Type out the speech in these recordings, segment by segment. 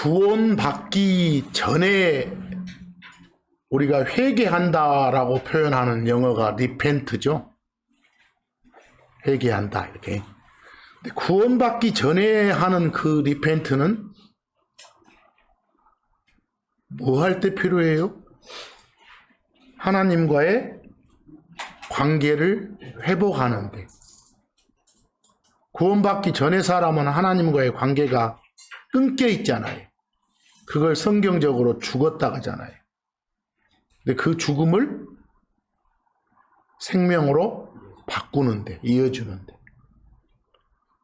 구원받기 전에 우리가 회개한다라고 표현하는 영어가 리펜트죠. 회개한다 이렇게. 근데 구원받기 전에 하는 그 리펜트는 뭐 할 때 필요해요? 하나님과의 관계를 회복하는데. 구원받기 전의 사람은 하나님과의 관계가 끊겨 있잖아요. 그걸 성경적으로 죽었다 하잖아요. 근데 그 죽음을 생명으로 바꾸는데, 이어주는데.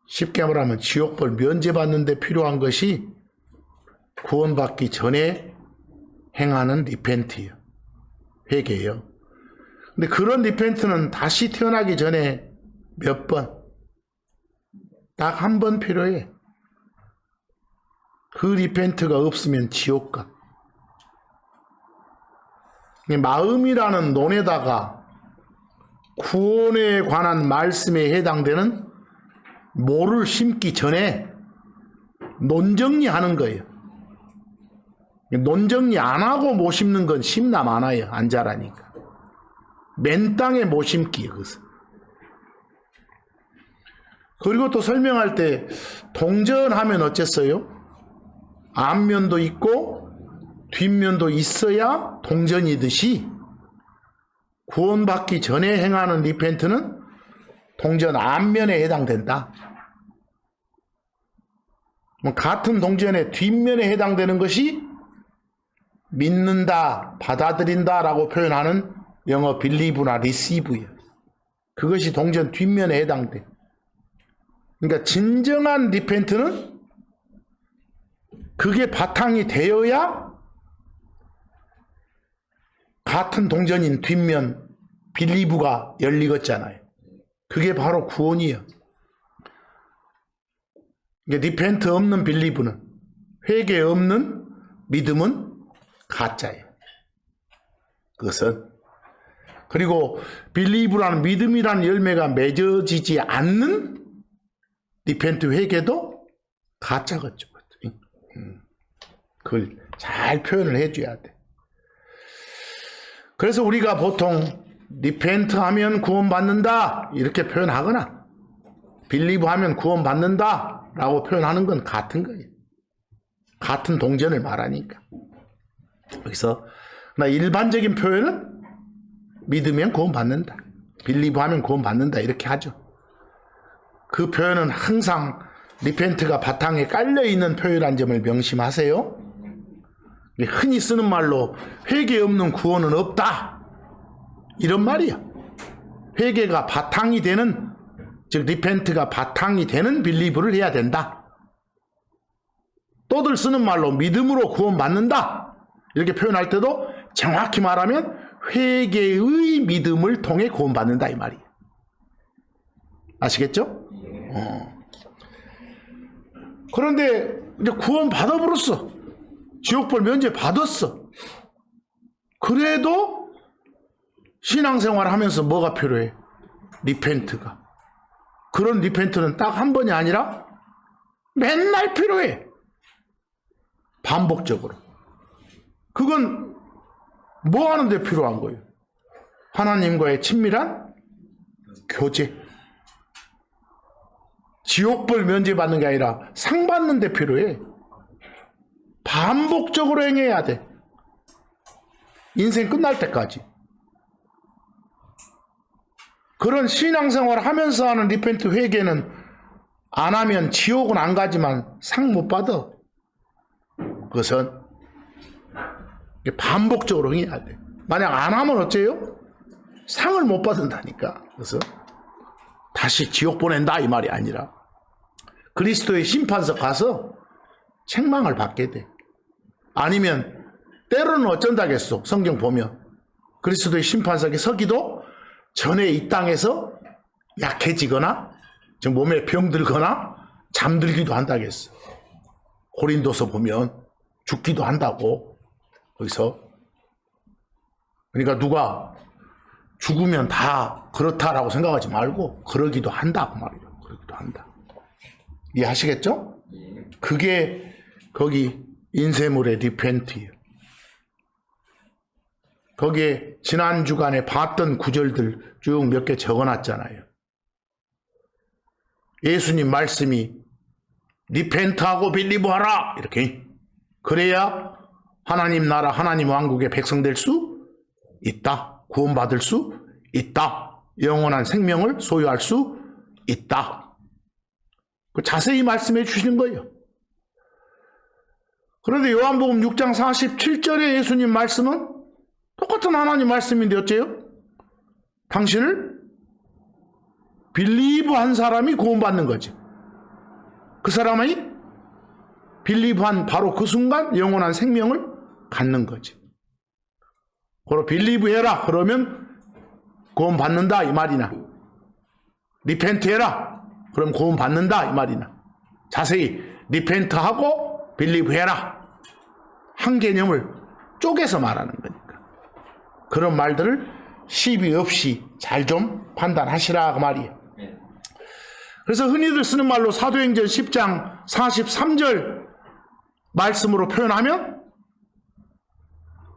쉽게 말하면 지옥벌 면제받는데 필요한 것이 구원받기 전에 행하는 리펜트예요. 회개예요. 근데 그런 리펜트는 다시 태어나기 전에 몇 번, 딱 한 번 필요해. 그 리펜트가 없으면 지옥 가. 마음이라는 논에다가 구원에 관한 말씀에 해당되는 모를 심기 전에 논정리하는 거예요. 논정리 안 하고 못 심는 건 심나 많아요. 안 자라니까. 맨 땅에 못 심기. 그것은. 그리고 또 설명할 때 동전하면 어쨌어요? 앞면도 있고 뒷면도 있어야 동전이듯이 구원받기 전에 행하는 리펜트는 동전 앞면에 해당된다. 같은 동전의 뒷면에 해당되는 것이 믿는다, 받아들인다라고 표현하는 영어 believe나 receive예요. 그것이 동전 뒷면에 해당돼. 그러니까 진정한 리펜트는 그게 바탕이 되어야 같은 동전인 뒷면 빌리브가 열리겠잖아요. 그게 바로 구원이에요. 리펜트 없는 빌리브는, 회개 없는 믿음은 가짜예요. 그것은. 그리고 빌리브라는 믿음이라는 열매가 맺어지지 않는 리펜트 회개도 가짜겠죠. 그걸 잘 표현을 해줘야 돼. 그래서 우리가 보통 리펜트 하면 구원받는다 이렇게 표현하거나 빌리브 하면 구원받는다 라고 표현하는 건 같은 거예요. 같은 동전을 말하니까. 그래서 일반적인 표현은 믿으면 구원받는다, 빌리브 하면 구원받는다 이렇게 하죠. 그 표현은 항상 리펜트가 바탕에 깔려있는 표현이라는 점을 명심하세요. 흔히 쓰는 말로 회개 없는 구원은 없다 이런 말이야. 회개가 바탕이 되는, 즉 리펜트가 바탕이 되는 빌리브를 해야 된다. 또들 쓰는 말로 믿음으로 구원받는다 이렇게 표현할 때도 정확히 말하면 회개의 믿음을 통해 구원받는다 이 말이에요. 아시겠죠? 그런데 이제 구원 받아버렸어. 지옥벌 면제 받았어. 그래도 신앙생활 하면서 뭐가 필요해? 리펜트가. 그런 리펜트는 딱 한 번이 아니라 맨날 필요해. 반복적으로. 그건 뭐 하는데 필요한 거예요? 하나님과의 친밀한 교제. 지옥벌 면제받는 게 아니라 상 받는 데 필요해. 반복적으로 행해야 돼. 인생 끝날 때까지. 그런 신앙생활 하면서 하는 리펜트 회개는 안 하면 지옥은 안 가지만 상 못 받아. 그것은 반복적으로 행해야 돼. 만약 안 하면 어째요? 상을 못 받는다니까. 그래서 다시 지옥 보낸다 이 말이 아니라 그리스도의 심판석 가서 책망을 받게 돼. 아니면 때로는 어쩐다겠소. 성경 보면 그리스도의 심판석에 서기도 전에 이 땅에서 약해지거나 몸에 병들거나 잠들기도 한다겠어. 고린도서 보면 죽기도 한다고. 거기서 그러니까 누가 죽으면 다 그렇다라고 생각하지 말고 그러기도 한다고 말이에요. 그러기도 한다. 이해하시겠죠? 그게 거기 인쇄물의 리펜트예요. 거기에 지난 주간에 봤던 구절들 쭉 몇 개 적어놨잖아요. 예수님 말씀이 리펜트하고 빌리브하라 이렇게. 그래야 하나님 나라 하나님 왕국의 백성 될 수 있다. 구원받을 수 있다. 영원한 생명을 소유할 수 있다. 자세히 말씀해 주시는 거예요. 그런데 요한복음 6장 47절에 예수님 말씀은 똑같은 하나님 말씀인데 어째요? 당신을 빌리브한 사람이 구원받는 거지. 그 사람이 빌리브한 바로 그 순간 영원한 생명을 갖는 거지. 그럼 빌리브해라 그러면 구원받는다 이 말이나, 리펜트해라 그럼 구원받는다 이 말이나, 자세히 리펜트하고 빌리브해라 한 개념을 쪼개서 말하는 거니까 그런 말들을 시비 없이 잘 좀 판단하시라 그 말이에요. 그래서 흔히들 쓰는 말로 사도행전 10장 43절 말씀으로 표현하면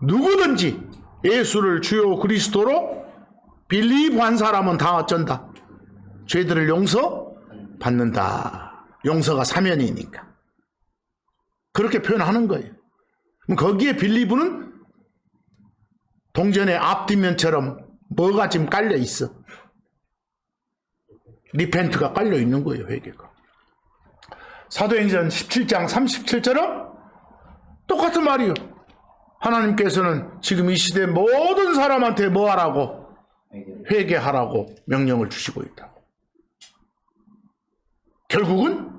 누구든지 예수를 주요 그리스도로 빌리브한 사람은 다 어쩐다? 죄들을 용서받는다. 용서가 사면이니까. 그렇게 표현하는 거예요. 그럼 거기에 빌리브는 동전의 앞뒷면처럼 뭐가 지금 깔려 있어? 리펜트가 깔려 있는 거예요, 회개가. 사도행전 17장 37절은 똑같은 말이에요. 하나님께서는 지금 이 시대 모든 사람한테 뭐 하라고? 회개하라고 명령을 주시고 있다고. 결국은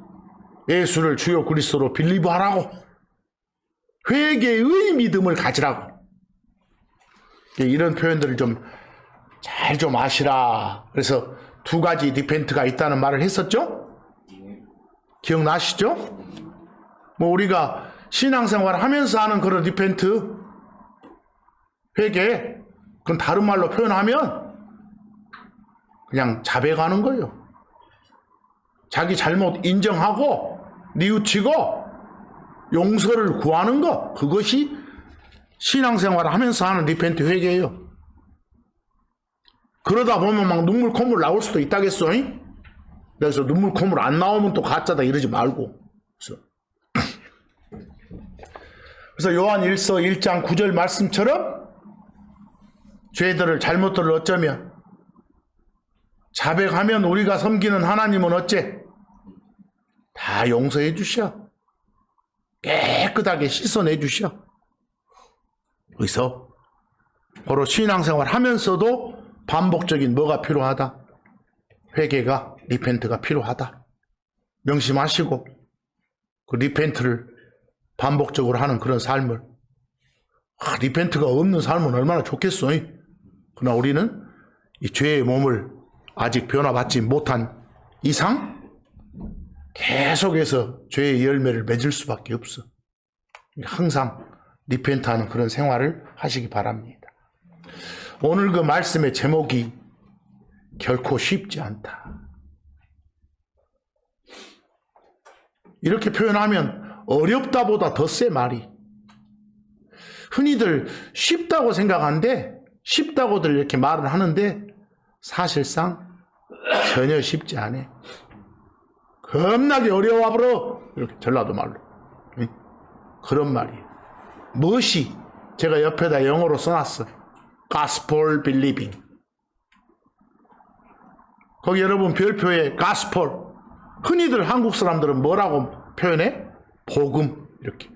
예수를 주요 그리스도로 빌리브하라고, 회개의 믿음을 가지라고. 이런 표현들을 좀 잘 좀 아시라. 그래서 두 가지 리펜트가 있다는 말을 했었죠? 기억나시죠? 뭐 우리가 신앙생활을 하면서 하는 그런 리펜트, 회개, 그건 다른 말로 표현하면 그냥 자백하는 거예요. 자기 잘못 인정하고 뉘우치고 용서를 구하는 거, 그것이 신앙생활을 하면서 하는 리펜트 회개예요. 그러다 보면 막 눈물 콧물 나올 수도 있다겠어. 그래서 눈물 콧물 안 나오면 또 가짜다 이러지 말고. 그래서 요한 1서 1장 9절 말씀처럼 죄들을 잘못들을 어쩌면 자백하면 우리가 섬기는 하나님은 어째? 다 용서해 주셔. 깨끗하게 씻어내 주셔. 그래서 바로 신앙생활 하면서도 반복적인 뭐가 필요하다? 회개가, 리펜트가 필요하다. 명심하시고 그 리펜트를 반복적으로 하는 그런 삶을, 리펜트가 없는 삶은 얼마나 좋겠어. 그러나 우리는 이 죄의 몸을 아직 변화받지 못한 이상 계속해서 죄의 열매를 맺을 수밖에 없어. 항상 리펜트하는 그런 생활을 하시기 바랍니다. 오늘 그 말씀의 제목이 결코 쉽지 않다. 이렇게 표현하면 어렵다보다 더 세 말이. 흔히들 쉽다고 생각하는데, 쉽다고들 이렇게 말을 하는데 사실상 전혀 쉽지 않아. 겁나게 어려워버려. 이렇게 전라도 말로. 그런 말이에요. 무엇이? 제가 옆에다 영어로 써놨어. Gospel believing. 거기 여러분 별표에 Gospel. 흔히들 한국 사람들은 뭐라고 표현해? 복음. 이렇게.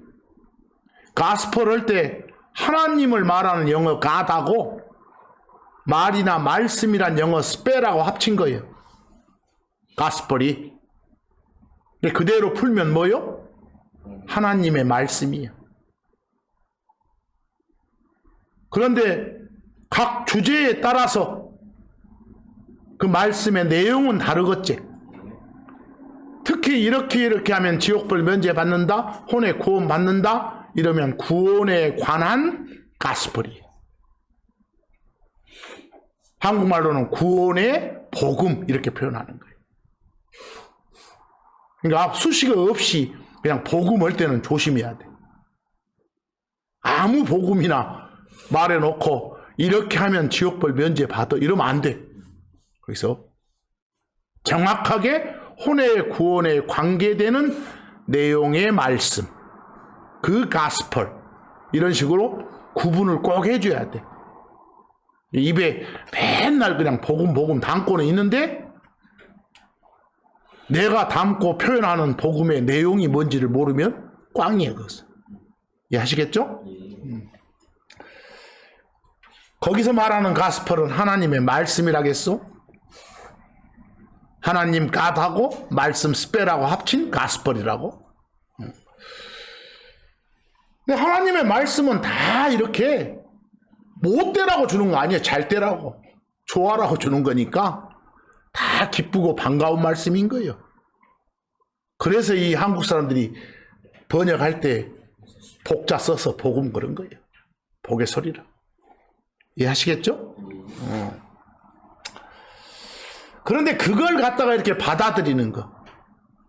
Gospel 할 때 하나님을 말하는 영어 God하고 말이나 말씀이란 영어 spell하고 합친 거예요. Gospel이. 그대로 풀면 뭐요? 하나님의 말씀이에요. 그런데 각 주제에 따라서 그 말씀의 내용은 다르겠지. 특히 이렇게 하면 지옥불 면제받는다, 혼의 구원 받는다, 이러면 구원에 관한 가스펠이에요. 한국말로는 구원의 복음 이렇게 표현하는 거예요. 그러니까 수식어 없이 그냥 복음 할 때는 조심해야 돼. 아무 복음이나 말해놓고 이렇게 하면 지옥벌 면제받아 이러면 안 돼. 그래서 정확하게 혼의 구원에 관계되는 내용의 말씀, 그 가스펄 이런 식으로 구분을 꼭 해줘야 돼. 입에 맨날 그냥 복음 담고는 있는데 내가 담고 표현하는 복음의 내용이 뭔지를 모르면 꽝이에요. 그것은. 이해하시겠죠? 거기서 말하는 가스펄은 하나님의 말씀이라겠소? 하나님 갓하고 말씀 스페라고 합친 가스펄이라고? 근데 하나님의 말씀은 다 이렇게 못 되라고 주는 거 아니에요. 잘 되라고, 좋아라고 주는 거니까 다 기쁘고 반가운 말씀인 거예요. 그래서 이 한국 사람들이 번역할 때 복자 써서 복음 그런 거예요. 복의 소리라. 이해하시겠죠? 그런데 그걸 갖다가 이렇게 받아들이는 거,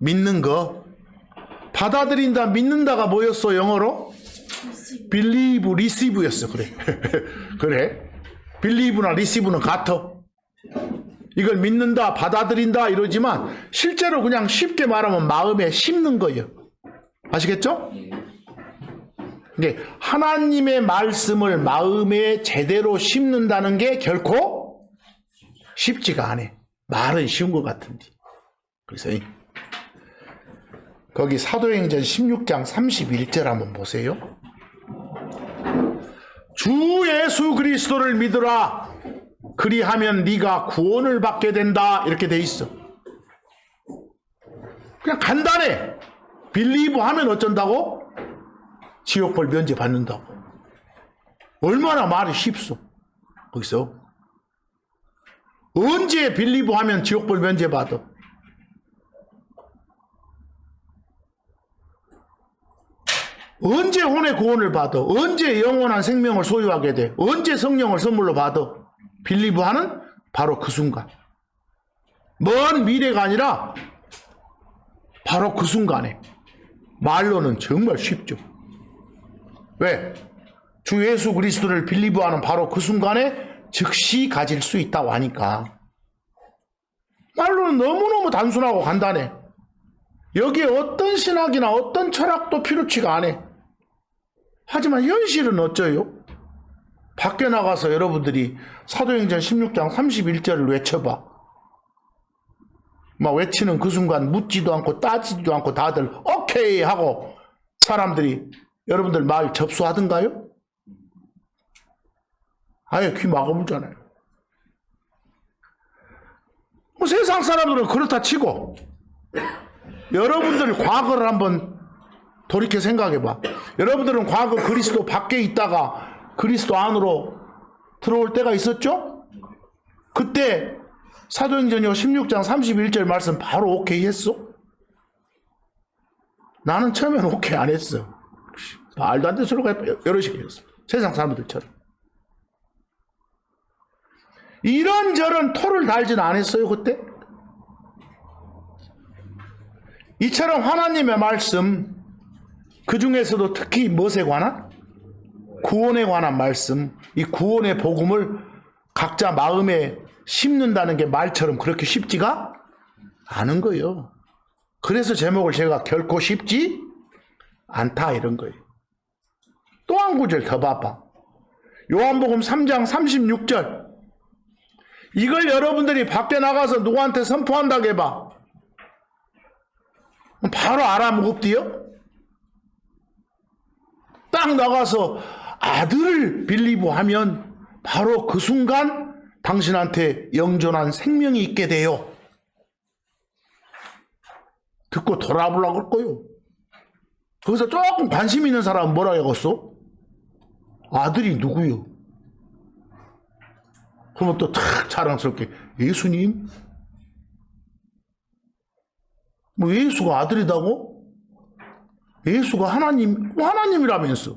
믿는 거, 받아들인다, 믿는다가 뭐였어, 영어로? believe, receive였어. 그래. 그래. believe나 receive는 같아. 이걸 믿는다, 받아들인다 이러지만 실제로 그냥 쉽게 말하면 마음에 심는 거예요. 아시겠죠? 근데 하나님의 말씀을 마음에 제대로 심는다는 게 결코 쉽지가 않아. 말은 쉬운 것 같은데. 그래서 거기 사도행전 16장 31절 한번 보세요. 주 예수 그리스도를 믿으라. 그리하면 네가 구원을 받게 된다. 이렇게 돼 있어. 그냥 간단해. 빌리브 하면 어쩐다고? 지옥벌 면제 받는다고. 얼마나 말이 쉽소. 거기서 언제 빌리브 하면 지옥벌 면제 받아? 언제 혼의 구원을 받아? 언제 영원한 생명을 소유하게 돼? 언제 성령을 선물로 받아? 빌리브하는 바로 그 순간. 먼 미래가 아니라 바로 그 순간에. 말로는 정말 쉽죠. 왜? 주 예수 그리스도를 빌리브하는 바로 그 순간에 즉시 가질 수 있다고 하니까. 말로는 너무너무 단순하고 간단해. 여기에 어떤 신학이나 어떤 철학도 필요치가 않아. 하지만 현실은 어쩌요? 밖에 나가서 여러분들이 사도행전 16장 31절을 외쳐봐. 막 외치는 그 순간 묻지도 않고 따지지도 않고 다들 오케이 하고 사람들이 여러분들 말 접수하던가요? 아예 귀 막아물잖아요. 뭐 세상 사람들은 그렇다 치고 여러분들 과거를 한번 돌이켜 생각해봐. 여러분들은 과거 그리스도 밖에 있다가 그리스도 안으로 들어올 때가 있었죠? 그때 사도행전 16장 31절 말씀 바로 오케이 했어? 나는 처음에는 오케이 안 했어. 말도 안 되는 소리가 여러 식이 했어. 세상 사람들처럼. 이런저런 토를 달지는 않았어요 그때? 이처럼 하나님의 말씀, 그 중에서도 특히 무엇에 관한? 구원에 관한 말씀, 이 구원의 복음을 각자 마음에 심는다는 게 말처럼 그렇게 쉽지가 않은 거예요. 그래서 제목을 제가 결코 쉽지 않다 이런 거예요. 또 한 구절 더 봐봐. 요한복음 3장 36절. 이걸 여러분들이 밖에 나가서 누구한테 선포한다고 해봐. 바로 알아먹었디요? 딱 나가서 아들을 빌리브 하면 바로 그 순간 당신한테 영존한 생명이 있게 돼요. 듣고 돌아보려고 할 거요. 거기서 조금 관심 있는 사람은 뭐라고 해갔어? 아들이 누구요? 그러면 또 탁 자랑스럽게 예수님? 뭐 예수가 아들이다고? 예수가 하나님이라면서.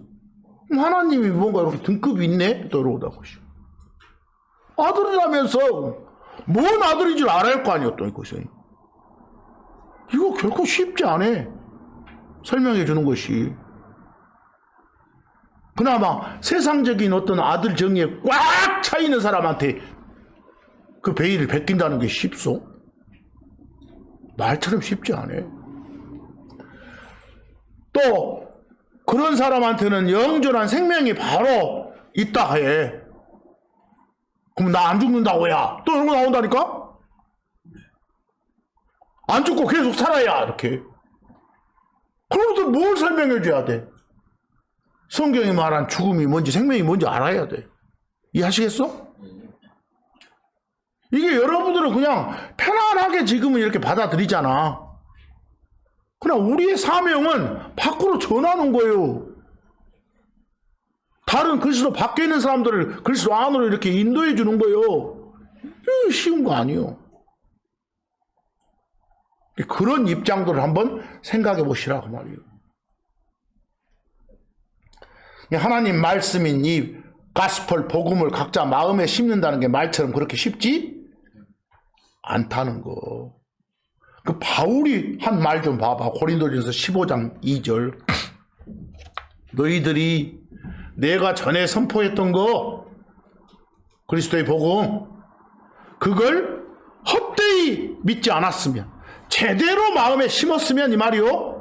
하나님이 뭔가 이렇게 등급이 있네? 또 이러다고. 아들이라면서 뭔 아들인 줄 알아야 할 거 아니에요, 또 이것이. 이거 결코 쉽지 않아. 설명해 주는 것이. 그나마 세상적인 어떤 아들 정의에 꽉 차 있는 사람한테 그 베일을 벗긴다는 게 쉽소? 말처럼 쉽지 않아. 또 그런 사람한테는 영존한 생명이 바로 있다 해. 그럼 나 안 죽는다고야. 또 이런 거 나온다니까? 안 죽고 계속 살아야 이렇게. 그러면서 뭘 설명해 줘야 돼? 성경이 말한 죽음이 뭔지 생명이 뭔지 알아야 돼. 이해하시겠어? 이게 여러분들은 그냥 편안하게 지금은 이렇게 받아들이잖아. 그냥 우리의 사명은 밖으로 전하는 거예요. 다른 그리스도 밖에 있는 사람들을 그리스도 안으로 이렇게 인도해 주는 거예요. 이거 쉬운 거 아니에요. 그런 입장들을 한번 생각해 보시라고 말이에요. 하나님 말씀인 이 가스펠 복음을 각자 마음에 심는다는 게 말처럼 그렇게 쉽지 않다는 거. 그 바울이 한 말 좀 봐봐. 고린도전서 15장 2절. 너희들이 내가 전에 선포했던 거, 그리스도의 복음, 그걸 헛되이 믿지 않았으면, 제대로 마음에 심었으면 이 말이요.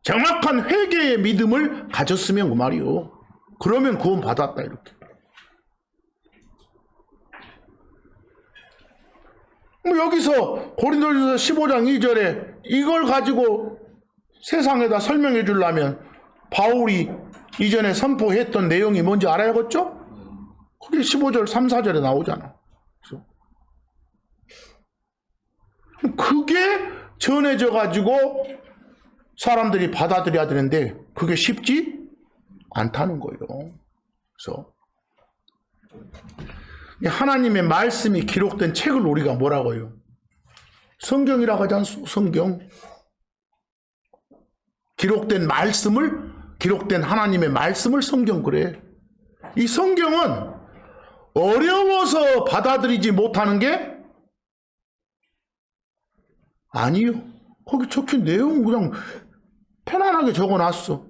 정확한 회개의 믿음을 가졌으면 그 말이요. 그러면 구원 받았다 이렇게. 여기서 고린도전서 15장 2절에 이걸 가지고 세상에다 설명해 주려면 바울이 이전에 선포했던 내용이 뭔지 알아야겠죠? 그게 15절 3, 4절에 나오잖아. 그게 전해져 가지고 사람들이 받아들여야 되는데 그게 쉽지 않다는 거예요. 그래서 하나님의 말씀이 기록된 책을 우리가 뭐라고 해요? 성경이라고 하지 않소? 성경. 기록된 말씀을, 기록된 하나님의 말씀을 성경 그래. 이 성경은 어려워서 받아들이지 못하는 게 아니요. 거기 적힌 내용은 그냥 편안하게 적어놨어.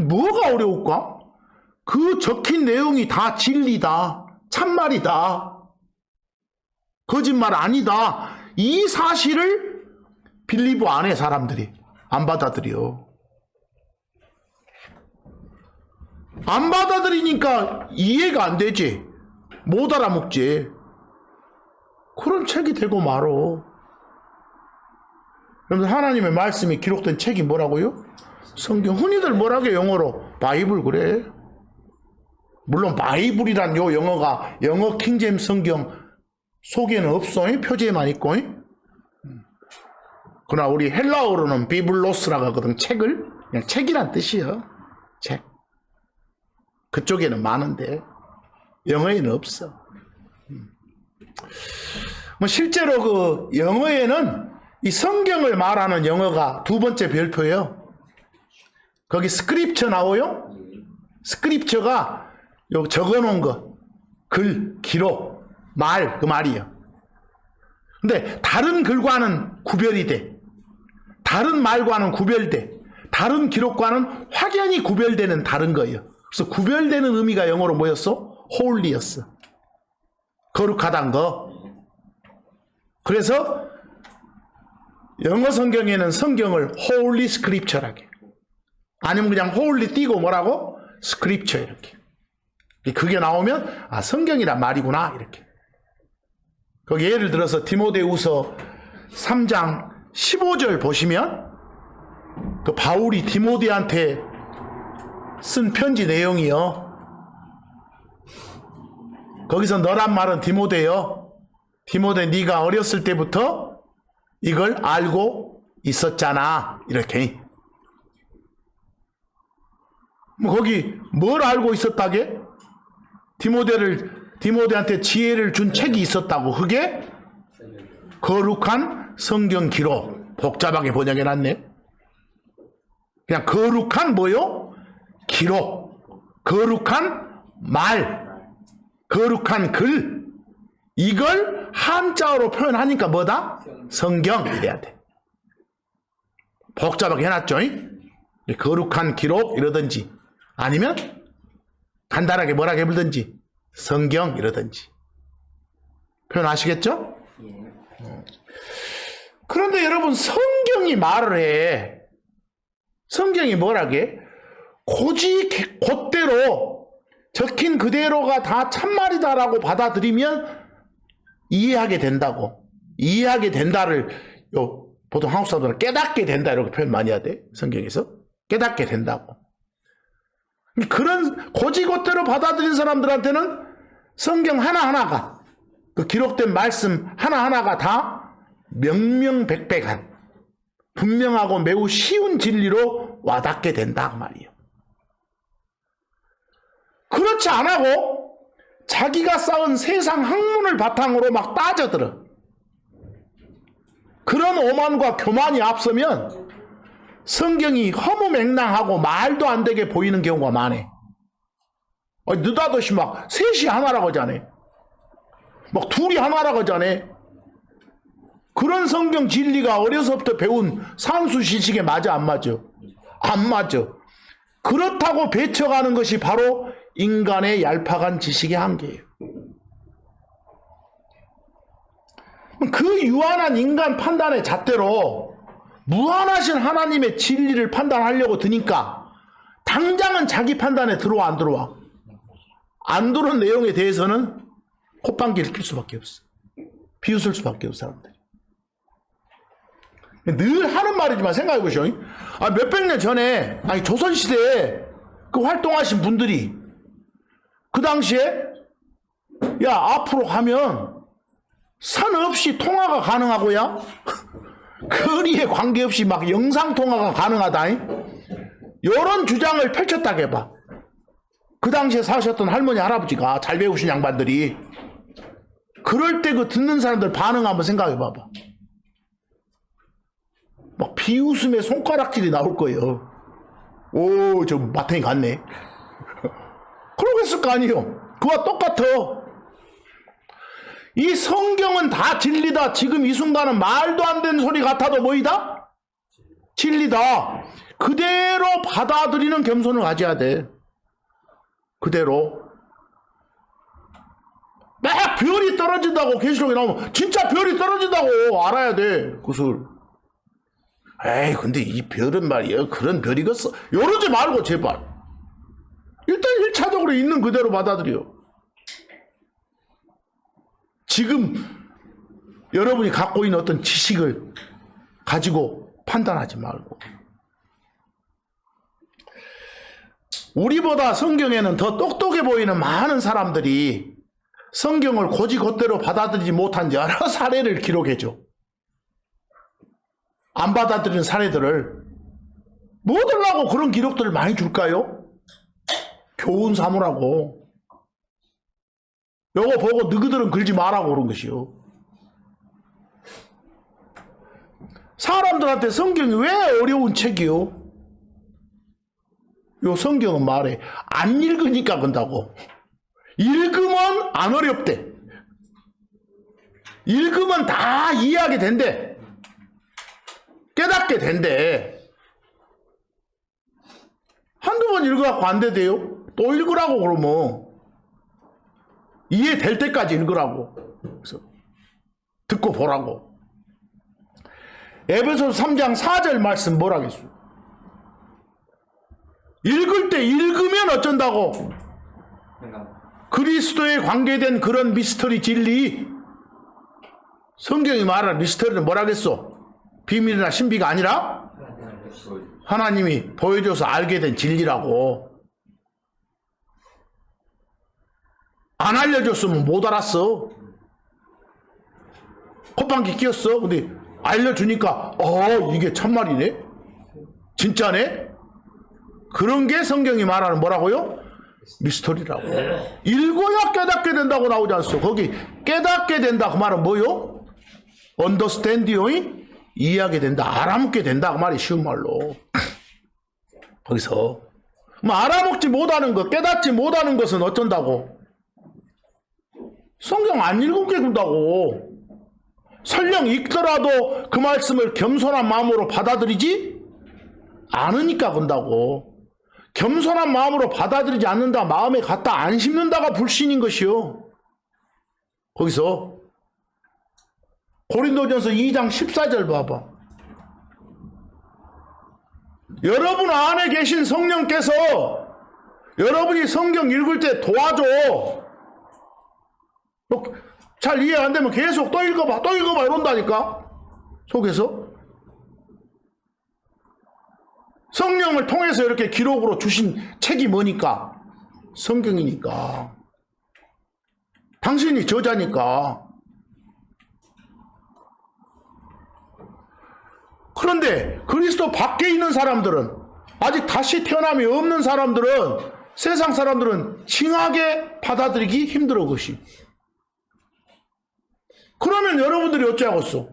뭐가 어려울까? 그 적힌 내용이 다 진리다. 참말이다. 거짓말 아니다. 이 사실을 빌리브 안 해, 사람들이. 안 받아들여. 안 받아들이니까 이해가 안 되지. 못 알아먹지. 그런 책이 되고 말어. 여러분, 하나님의 말씀이 기록된 책이 뭐라고요? 성경. 흔히들 뭐라고 영어로? 바이블 그래. 물론 바이블이란 요 영어가 영어 킹제임스 성경 속에는 없어. 표지에만 있고. 그러나 우리 헬라어로는 비블로스라고 하거든. 책을. 그냥 책이란 뜻이요. 책. 그쪽에는 많은데 영어에는 없어. 실제로 그 영어에는 이 성경을 말하는 영어가 두 번째 별표예요. 거기 스크립처 나오요? 스크립처가 요 적어놓은 거, 글, 기록, 말, 그 말이에요. 근데 다른 글과는 구별이 돼. 다른 말과는 구별돼. 다른 기록과는 확연히 구별되는 다른 거예요. 그래서 구별되는 의미가 영어로 뭐였어? 홀리였어. 거룩하단 거. 그래서 영어 성경에는 성경을 홀리 스크립처라게. 아니면 그냥 홀리 띄고 뭐라고? 스크립처 이렇게. 그게 나오면 아 성경이란 말이구나 이렇게. 거기 예를 들어서 디모데후서 3장 15절 보시면 그 바울이 디모데한테 쓴 편지 내용이요. 거기서 너란 말은 디모데요. 디모데 네가 어렸을 때부터 이걸 알고 있었잖아. 이렇게. 거기 뭘 알고 있었다게? 디모데한테 지혜를 준 책이 있었다고. 그게 거룩한 성경 기록. 복잡하게 번역해놨네. 그냥 거룩한 뭐요? 기록. 거룩한 말. 거룩한 글. 이걸 한자어로 표현하니까 뭐다? 성경 이래야 돼. 복잡하게 해놨죠. 거룩한 기록 이러든지 아니면 간단하게 뭐라 해불든지 성경 이러든지 표현 아시겠죠? 그런데 여러분 성경이 말을 해. 성경이 뭐라게? 고지 곧대로 적힌 그대로가 다 참말이다라고 받아들이면 이해하게 된다고. 이해하게 된다를 보통 한국 사람들은 깨닫게 된다 이렇게 표현 많이 하대. 성경에서. 깨닫게 된다고. 그런 고지곧대로 받아들인 사람들한테는 성경 하나하나가 그 기록된 말씀 하나하나가 다 명명백백한 분명하고 매우 쉬운 진리로 와닿게 된다 그 말이에요. 그렇지 않고 자기가 쌓은 세상 학문을 바탕으로 막 따져들어. 그런 오만과 교만이 앞서면 성경이 허무맹랑하고 말도 안 되게 보이는 경우가 많아. 느닷없이 막 셋이 하나라고 하잖아. 막 둘이 하나라고 하잖아. 그런 성경 진리가 어려서부터 배운 산수 지식에 맞아 안 맞아? 안 맞아. 그렇다고 배쳐가는 것이 바로 인간의 얄팍한 지식의 한계예요. 그 유한한 인간 판단의 잣대로 무한하신 하나님의 진리를 판단하려고 드니까 당장은 자기 판단에 들어와 안 들어와? 안 들어온 내용에 대해서는 콧방귀를 낄 수밖에 없어. 비웃을 수밖에 없어 사람들이. 늘 하는 말이지만 생각해 보시오. 몇백 년 전에 조선시대에 그 활동하신 분들이 그 당시에 야 앞으로 가면 산 없이 통화가 가능하고야 거리에 관계없이 막 영상통화가 가능하다. 이런 주장을 펼쳤다 해봐. 그 당시에 사셨던 할머니 할아버지가 잘 배우신 양반들이 그럴 때 그 듣는 사람들 반응 한번 생각해 봐봐. 막 비웃음의 손가락질이 나올 거예요. 오, 저 마탱이 같네. 그러겠을 거 아니에요. 그와 똑같아. 이 성경은 다 진리다. 지금 이 순간은 말도 안 되는 소리 같아도 뭐이다? 진리다. 그대로 받아들이는 겸손을 가져야 돼. 그대로. 막 별이 떨어진다고 계시록에 나오면 진짜 별이 떨어진다고 알아야 돼. 그것을. 에이 근데 이 별은 말이야 그런 별이겠어. 이러지 말고 제발. 일단 1차적으로 있는 그대로 받아들여. 지금 여러분이 갖고 있는 어떤 지식을 가지고 판단하지 말고. 우리보다 성경에는 더 똑똑해 보이는 많은 사람들이 성경을 고지곧대로 받아들이지 못한 여러 사례를 기록해줘. 안 받아들이는 사례들을 뭐 들라고 그런 기록들을 많이 줄까요? 교훈 삼으라고. 요거 보고 너희들은 글지 말라고 그런 것이요. 사람들한테 성경이 왜 어려운 책이요? 요 성경은 말해 안 읽으니까 그런다고. 읽으면 안 어렵대. 읽으면 다 이해하게 된대. 깨닫게 된대. 한두 번 읽어갖고 안 되대요. 또 읽으라고 그러면 이해될 때까지 읽으라고. 그래서 듣고 보라고. 에베소서 3장 4절 말씀 뭐라겠어? 읽을 때 읽으면 어쩐다고? 그리스도에 관계된 그런 미스터리 진리. 성경이 말하는 미스터리는 뭐라겠어? 비밀이나 신비가 아니라 하나님이 보여줘서 알게 된 진리라고. 안 알려줬으면 못 알았어. 콧방귀 뀌었어. 근데 알려주니까 이게 참말이네. 진짜네. 그런 게 성경이 말하는 뭐라고요? 미스터리라고. 읽어야 깨닫게 된다고 나오지 않소. 거기 깨닫게 된다 그 말은 뭐요? understand요? 이해하게 된다. 알아먹게 된다 그 말이 쉬운 말로. 거기서 뭐 알아먹지 못하는 것, 깨닫지 못하는 것은 어쩐다고? 성경 안 읽게 된다고. 설령 읽더라도 그 말씀을 겸손한 마음으로 받아들이지 아느니까 건다고. 겸손한 마음으로 받아들이지 않는다, 마음에 갖다 안 심는다가 불신인 것이요. 거기서 고린도전서 2장 14절 봐봐. 여러분 안에 계신 성령께서 여러분이 성경 읽을 때 도와줘. 잘 이해 안 되면 계속 또 읽어봐, 또 읽어봐 이런다니까. 속에서 성령을 통해서 이렇게 기록으로 주신 책이 뭐니까? 성경이니까. 당신이 저자니까. 그런데 그리스도 밖에 있는 사람들은, 아직 다시 태어남이 없는 사람들은, 세상 사람들은 칭하게 받아들이기 힘들어 것이. 그러면 여러분들이 어찌하겠어?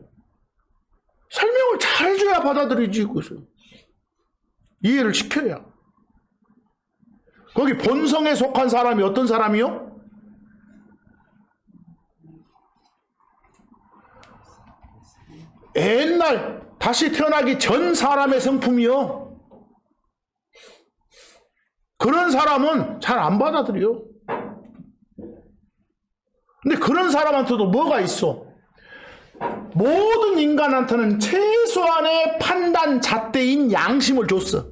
설명을 잘 해줘야 받아들이지. 그것을 이해를 시켜야. 거기 본성에 속한 사람이 어떤 사람이요? 옛날 다시 태어나기 전 사람의 성품이요. 그런 사람은 잘 안 받아들여. 근데 그런 사람한테도 뭐가 있어? 모든 인간한테는 최소한의 판단 잣대인 양심을 줬어.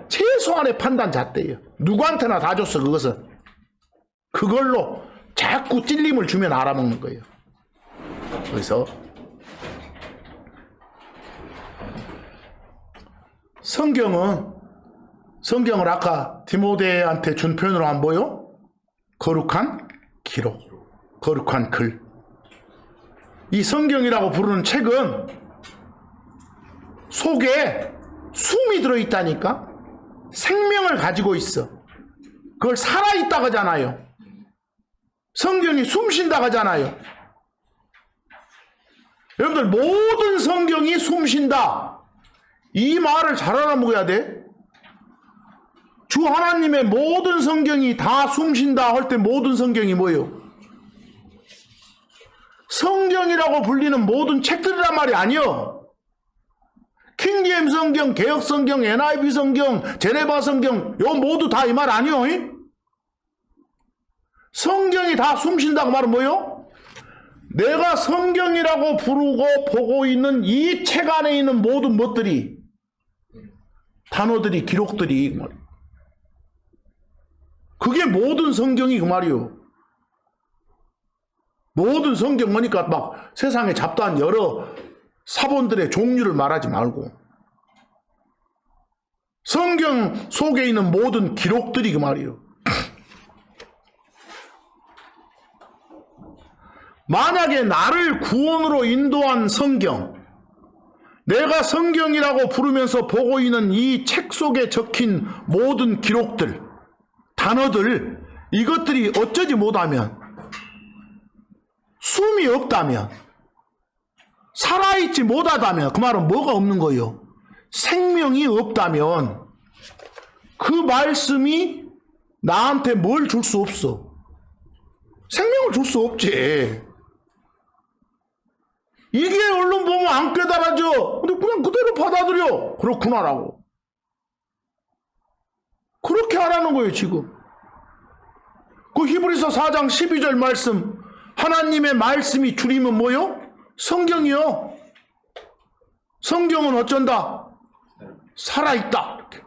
최소한의 판단 잣대예요. 누구한테나 다 줬어. 그것은 그걸로 자꾸 찔림을 주면 알아먹는 거예요. 그래서 성경을 아까 디모데한테 준 표현으로 하면 뭐요? 거룩한 기록, 거룩한 글. 이 성경이라고 부르는 책은 속에 숨이 들어있다니까. 생명을 가지고 있어. 그걸 살아있다고 하잖아요. 성경이 숨쉰다고 하잖아요. 여러분들, 모든 성경이 숨쉰다, 이 말을 잘 알아먹어야 돼. 주 하나님의 모든 성경이 다 숨쉰다 할 때 모든 성경이 뭐예요? 성경이라고 불리는 모든 책들이란 말이 아니요. 킹제임스 성경, 개역 성경, NIV 성경, 제네바 성경, 요 모두 다 이 말 아니요. 성경이 다 숨쉰다고 말은 뭐요? 내가 성경이라고 부르고 보고 있는 이 책 안에 있는 모든 것들이, 단어들이, 기록들이, 그게 모든 성경이 그 말이요. 모든 성경 뭐니까 막 세상에 잡다한 여러 사본들의 종류를 말하지 말고, 성경 속에 있는 모든 기록들이 그 말이요. 만약에 나를 구원으로 인도한 성경, 내가 성경이라고 부르면서 보고 있는 이 책 속에 적힌 모든 기록들, 단어들, 이것들이 어쩌지 못하면, 숨이 없다면, 살아있지 못하다면, 그 말은 뭐가 없는 거예요? 생명이 없다면 그 말씀이 나한테 뭘 줄 수 없어. 생명을 줄 수 없지. 이게 얼른 보면 안 깨달아져. 근데 그냥 그대로 받아들여. 그렇구나라고. 그렇게 하라는 거예요, 지금. 그 히브리서 4장 12절 말씀, 하나님의 말씀이 줄이면 뭐요? 성경이요. 성경은 어쩐다? 살아있다. 이렇게.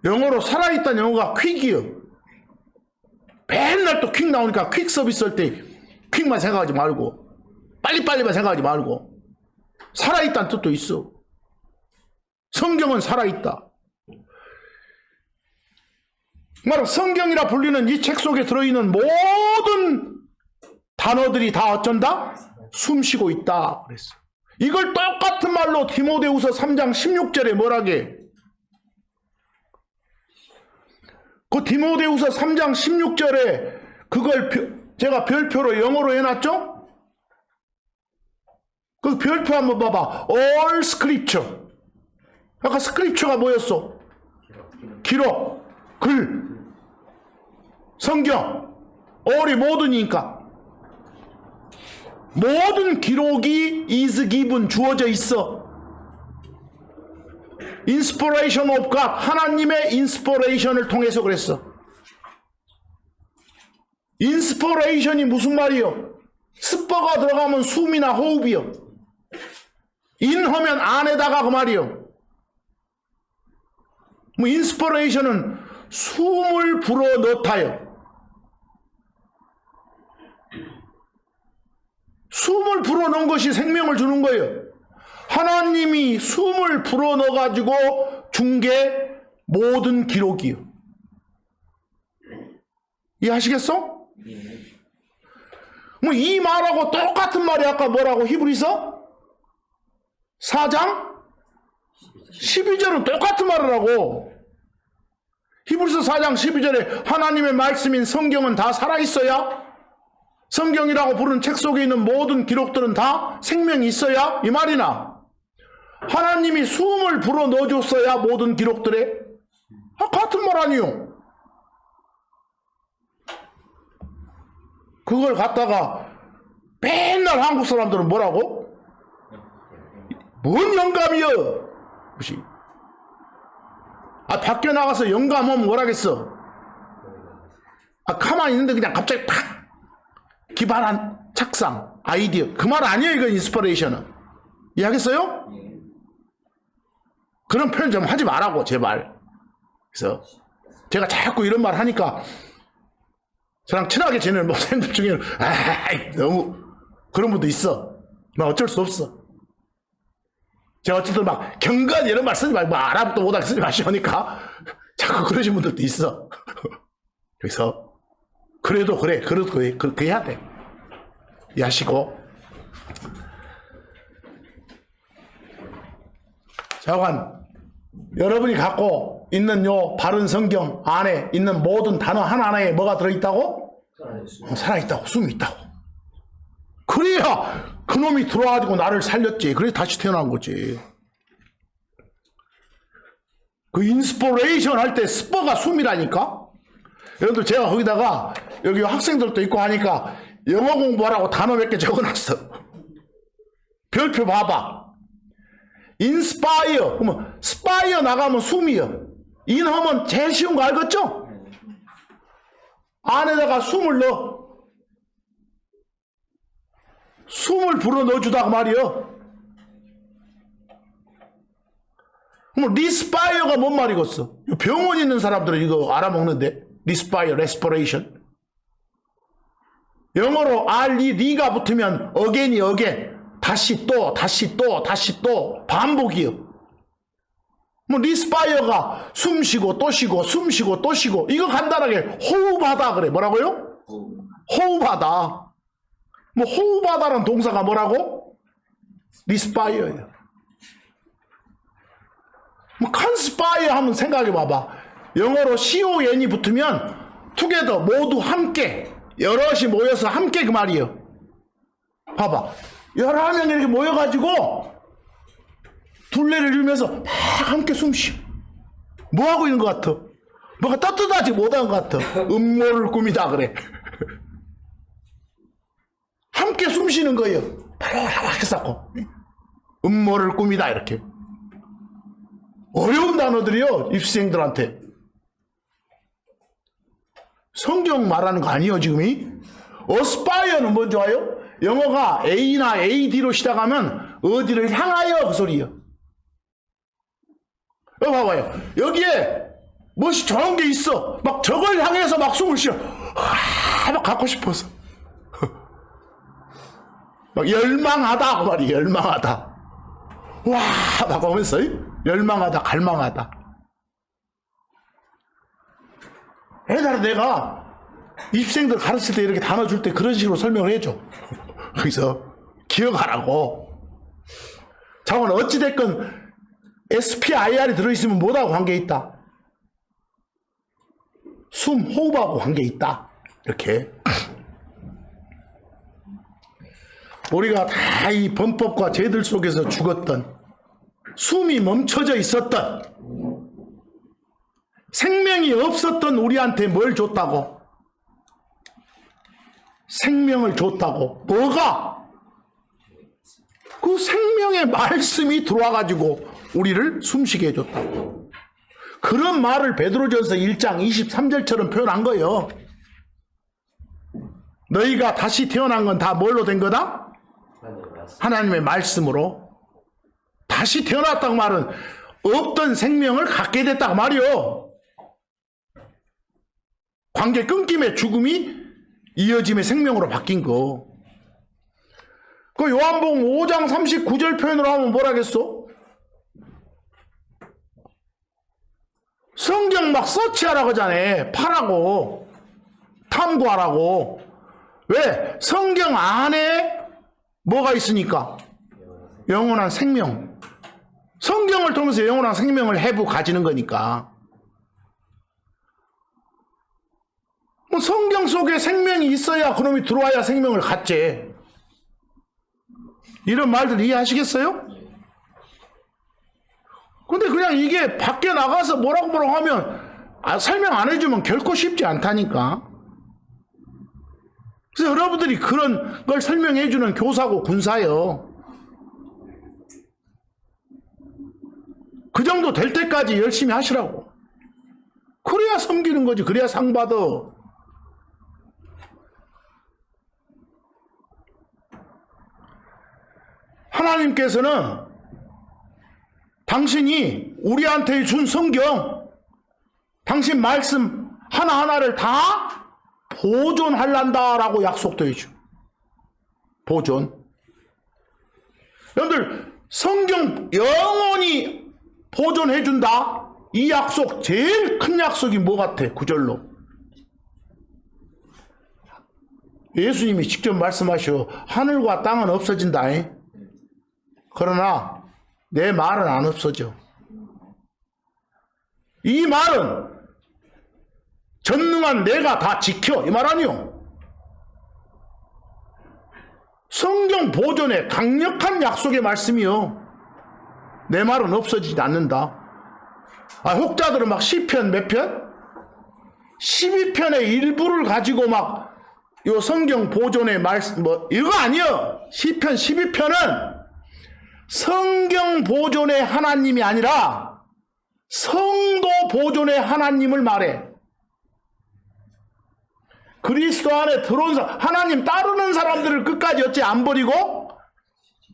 영어로 살아있다는 영어가 퀵이요. 맨날 또 퀵 나오니까 퀵 서비스 할 때 퀵만 생각하지 말고, 빨리빨리만 생각하지 말고, 살아있다는 뜻도 있어. 성경은 살아있다. 말은 성경이라 불리는 이 책 속에 들어있는 모든 단어들이 다 어쩐다? 숨쉬고 있다. 그랬어. 이걸 똑같은 말로 디모데후서 3장 16절에 뭐라게? 그 디모데후서 3장 16절에 그걸 제가 별표로 영어로 해놨죠? 그 별표 한번 봐봐. All Scripture. 아까 스크립처가 뭐였어? 기록, 글, 성경. all이 모든이니까. 모든 기록이 is given 주어져 있어. inspiration of God 하나님의 인스퍼레이션을 통해서 그랬어. 인스퍼레이션이 무슨 말이요? 스퍼가 들어가면 숨이나 호흡이요. 인하면 안에다가 그 말이요. 뭐 인스퍼레이션은 숨을 불어 넣다요. 숨을 불어 넣은 것이 생명을 주는 거예요. 하나님이 숨을 불어 넣어 가지고 준 게 모든 기록이요. 이해하시겠어? 뭐 이 말하고 똑같은 말이 아까 뭐라고 히브리서 4장 12절은 똑같은 말을 하고, 히브리서 4장 12절에 하나님의 말씀인 성경은 다 살아있어야, 성경이라고 부르는 책 속에 있는 모든 기록들은 다 생명이 있어야 이 말이나, 하나님이 숨을 불어 넣어줬어야 모든 기록들에, 같은 말 아니요. 그걸 갖다가 맨날 한국 사람들은 뭐라고? 뭔 영감이여? 무시. 밖에 나가서 영감하면 뭐라겠어? 가만히 있는데 그냥 갑자기 팍! 기발한 착상, 아이디어. 그 말 아니에요, 이거 인스퍼레이션은. 이해하겠어요? 그런 표현 좀 하지 말라고, 제발. 그래서 제가 자꾸 이런 말 하니까 저랑 친하게 지내는 목사님들 중에는 너무 그런 분도 있어. 어쩔 수 없어. 제가 어쨌든 막 경건 이런 말 쓰지 말고 아랍도 못하게 쓰지 마시오니까 자꾸 그러신 분들도 있어. 그래서 그래도 그래, 그렇게 해야 돼. 이해하시고. 자관 여러분이 갖고 있는 요 바른 성경 안에 있는 모든 단어 하나하나에 뭐가 들어있다고? 살아있다고, 숨이 있다고. 그래야 그놈이 들어와가지고 나를 살렸지. 그래서 다시 태어난 거지. 그 인스퍼레이션 할 때 스퍼가 숨이라니까? 여러분들 제가 거기다가 여기 학생들도 있고 하니까 영어 공부하라고 단어 몇 개 적어놨어. 별표 봐봐. 인스파이어, 그러면 스파이어 나가면 숨이요. 인하면 제일 쉬운 거 알겠죠? 안에다가 숨을 넣어. 숨을 불어 넣어주다가 말이요. 그럼 리스파이어가 뭔 말이겠어? 병원 있는 사람들은 이거 알아먹는데. 리스파이어, 레스퍼레이션. 영어로 리가 붙으면 어게인이 어게인. 다시 또 반복이요. 뭐 리스파이어가 숨 쉬고 또 쉬고 숨 쉬고 또 쉬고, 이거 간단하게 호흡하다 그래. 뭐라고요? 호흡하다. 뭐 호흡하다는 동사가 뭐라고? 리스파이어예요. 뭐 컨스파이어 하면 생각해 봐봐. 영어로 CON이 붙으면 together, 모두 함께, 여럿이 모여서 함께 그 말이에요. 봐봐. 11명이 이렇게 모여가지고 둘레를 이루면서 막 함께 숨쉬어. 뭐 하고 있는 것 같아? 뭐가 떳떳하지 못한 것 같아. 음모를 꾸미다 그래. 함께 숨쉬는 거예요. 바로 이렇게 쌓고. 음모를 꾸미다 이렇게. 어려운 단어들이요, 입시생들한테. 성경 말하는 거 아니에요 지금이? 어스파이어는 뭔지 아요? 영어가 A나 AD로 시작하면 어디를 향하여 그 소리예요. 여기 봐봐요. 여기에 무엇이 좋은 게 있어. 막 저걸 향해서 막 숨을 쉬어. 막 갖고 싶어서. 막 열망하다 그 말이에요. 열망하다. 와, 막 하면서 열망하다, 갈망하다. 옛날에 내가 입생들 가르칠 때 이렇게 단어 줄 때 그런 식으로 설명을 해줘. 그래서 기억하라고. 자원 어찌됐건 SPIR이 들어있으면 뭐하고 관계 있다? 숨, 호흡하고 관계 있다. 이렇게. 우리가 다 이 범법과 죄들 속에서 죽었던, 숨이 멈춰져 있었던, 생명이 없었던 우리한테 뭘 줬다고? 생명을 줬다고. 뭐가? 그 생명의 말씀이 들어와가지고 우리를 숨쉬게 해줬다고. 그런 말을 베드로전서 1장 23절처럼 표현한 거예요. 너희가 다시 태어난 건 다 뭘로 된 거다? 하나님의 말씀으로. 다시 태어났다고 말은 없던 생명을 갖게 됐다고 말이요. 관계 끊김의 죽음이 이어짐의 생명으로 바뀐 거. 그 요한복음 5장 39절 표현으로 하면 뭐라겠어? 성경 막 서치하라고 하잖아요. 파라고, 탐구하라고. 왜? 성경 안에 뭐가 있으니까? 영원한 생명. 성경을 통해서 영원한 생명을 가지는 거니까. 성경 속에 생명이 있어야 그놈이 들어와야 생명을 갖지. 이런 말들 이해하시겠어요? 근데 그냥 이게 밖에 나가서 뭐라고 하면 설명 안 해주면 결코 쉽지 않다니까. 그래서 여러분들이 그런 걸 설명해 주는 교사고 군사요. 그 정도 될 때까지 열심히 하시라고. 그래야 섬기는 거지. 그래야 상 받아. 하나님께서는 당신이 우리한테 준 성경, 당신 말씀 하나하나를 다 보존할란다라고 약속도 해줘. 보존. 여러분들 성경 영원히 보존해준다. 이 약속, 제일 큰 약속이 뭐 같아? 구절로. 예수님이 직접 말씀하셔. 하늘과 땅은 없어진다. 그러나 내 말은 안 없어져. 이 말은 전능한 내가 다 지켜. 이 말 아니요. 성경 보존의 강력한 약속의 말씀이요. 내 말은 없어지지 않는다. 혹자들은 막 시편 몇 편? 12편의 일부를 가지고 막 요 성경 보존의 말씀 이거 아니요. 시편 12편은 성경 보존의 하나님이 아니라 성도 보존의 하나님을 말해. 그리스도 안에 들어온 사람, 하나님 따르는 사람들을 끝까지 어찌 안 버리고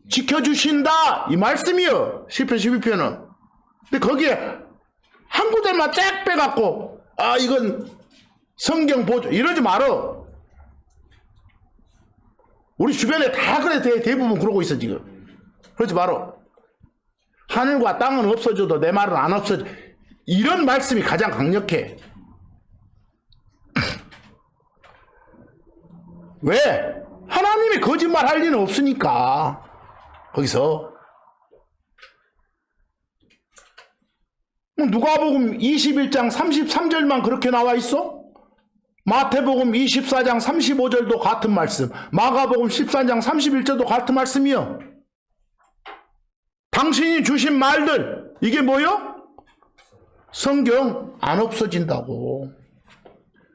지켜주신다. 이 말씀이요. 시편 12편은. 근데 거기에 한 구절만 쫙 빼갖고 이건 성경 보존 이러지 말어. 우리 주변에 다 그래. 대부분 그러고 있어 지금. 그러지 말어. 하늘과 땅은 없어져도 내 말은 안 없어져. 이런 말씀이 가장 강력해. 왜? 하나님이 거짓말 할 리는 없으니까. 거기서 누가복음 21장 33절만 그렇게 나와 있어? 마태복음 24장 35절도 같은 말씀, 마가복음 14장 31절도 같은 말씀이요. 당신이 주신 말들, 이게 뭐요? 성경 안 없어진다고.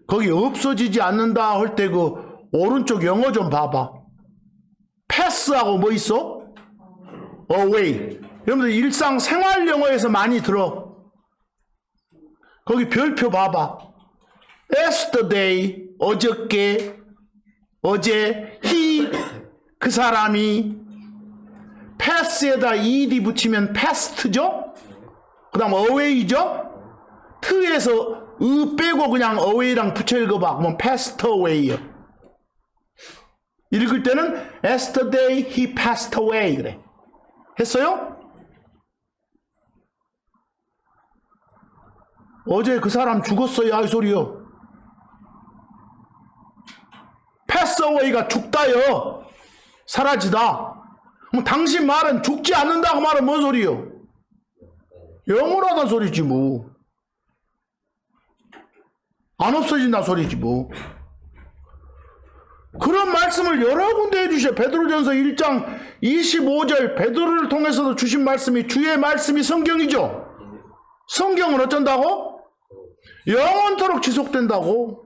거기 없어지지 않는다 할 때 그 오른쪽 영어 좀 봐봐. 패스하고 뭐 있어? away. 여러분들 일상생활 영어에서 많이 들어. 거기 별표 봐봐. yesterday, 어저께, 어제, he, 그 사람이. 패스에다 ed 붙이면 past죠? 그 다음 away죠? 트에서 빼고 그냥 away랑 붙여 읽어봐. 그러면 passed away요. 읽을 때는 yesterday he passed away 그래. 했어요? 어제 그 사람 죽었어요. 이 소리요. pass away가 죽다요. 사라지다. 그럼 당신 말은 죽지 않는다고 말은 뭔 소리요? 영원하다는 소리지 뭐. 안 없어진다는 소리지 뭐. 그런 말씀을 여러 군데 해주셔. 베드로전서 1장 25절 베드로를 통해서도 주신 말씀이 주의 말씀이 성경이죠. 성경은 어쩐다고? 영원토록 지속된다고.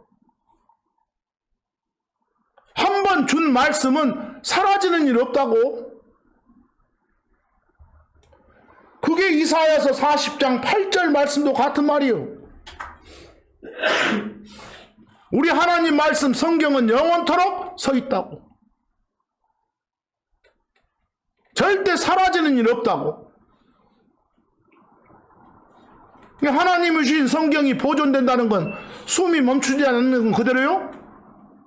한 번 준 말씀은 사라지는 일 없다고. 그게 이사야서 40장 8절 말씀도 같은 말이요. 우리 하나님 말씀 성경은 영원토록 서 있다고. 절대 사라지는 일 없다고. 하나님이 주신 성경이 보존된다는 건 숨이 멈추지 않는 건 그대로요?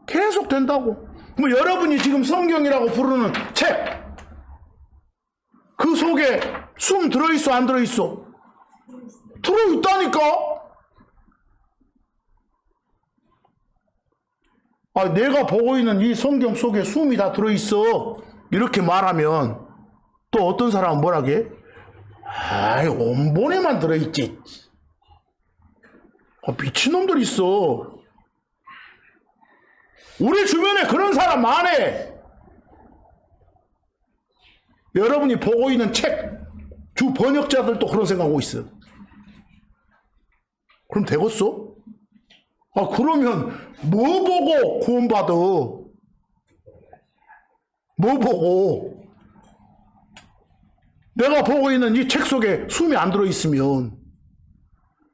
계속 된다고. 뭐 여러분이 지금 성경이라고 부르는 책, 그 속에 숨 들어있어 안 들어있어? 들어있다니까. 내가 보고 있는 이 성경 속에 숨이 다 들어있어 이렇게 말하면 또 어떤 사람은 뭐라게? 원본에만 들어있지. 미친놈들 있어. 우리 주변에 그런 사람 많아. 여러분이 보고 있는 책 주 번역자들도 그런 생각하고 있어. 그럼 되겠어? 그러면 뭐 보고 구원받아? 뭐 보고? 내가 보고 있는 이 책 속에 숨이 안 들어있으면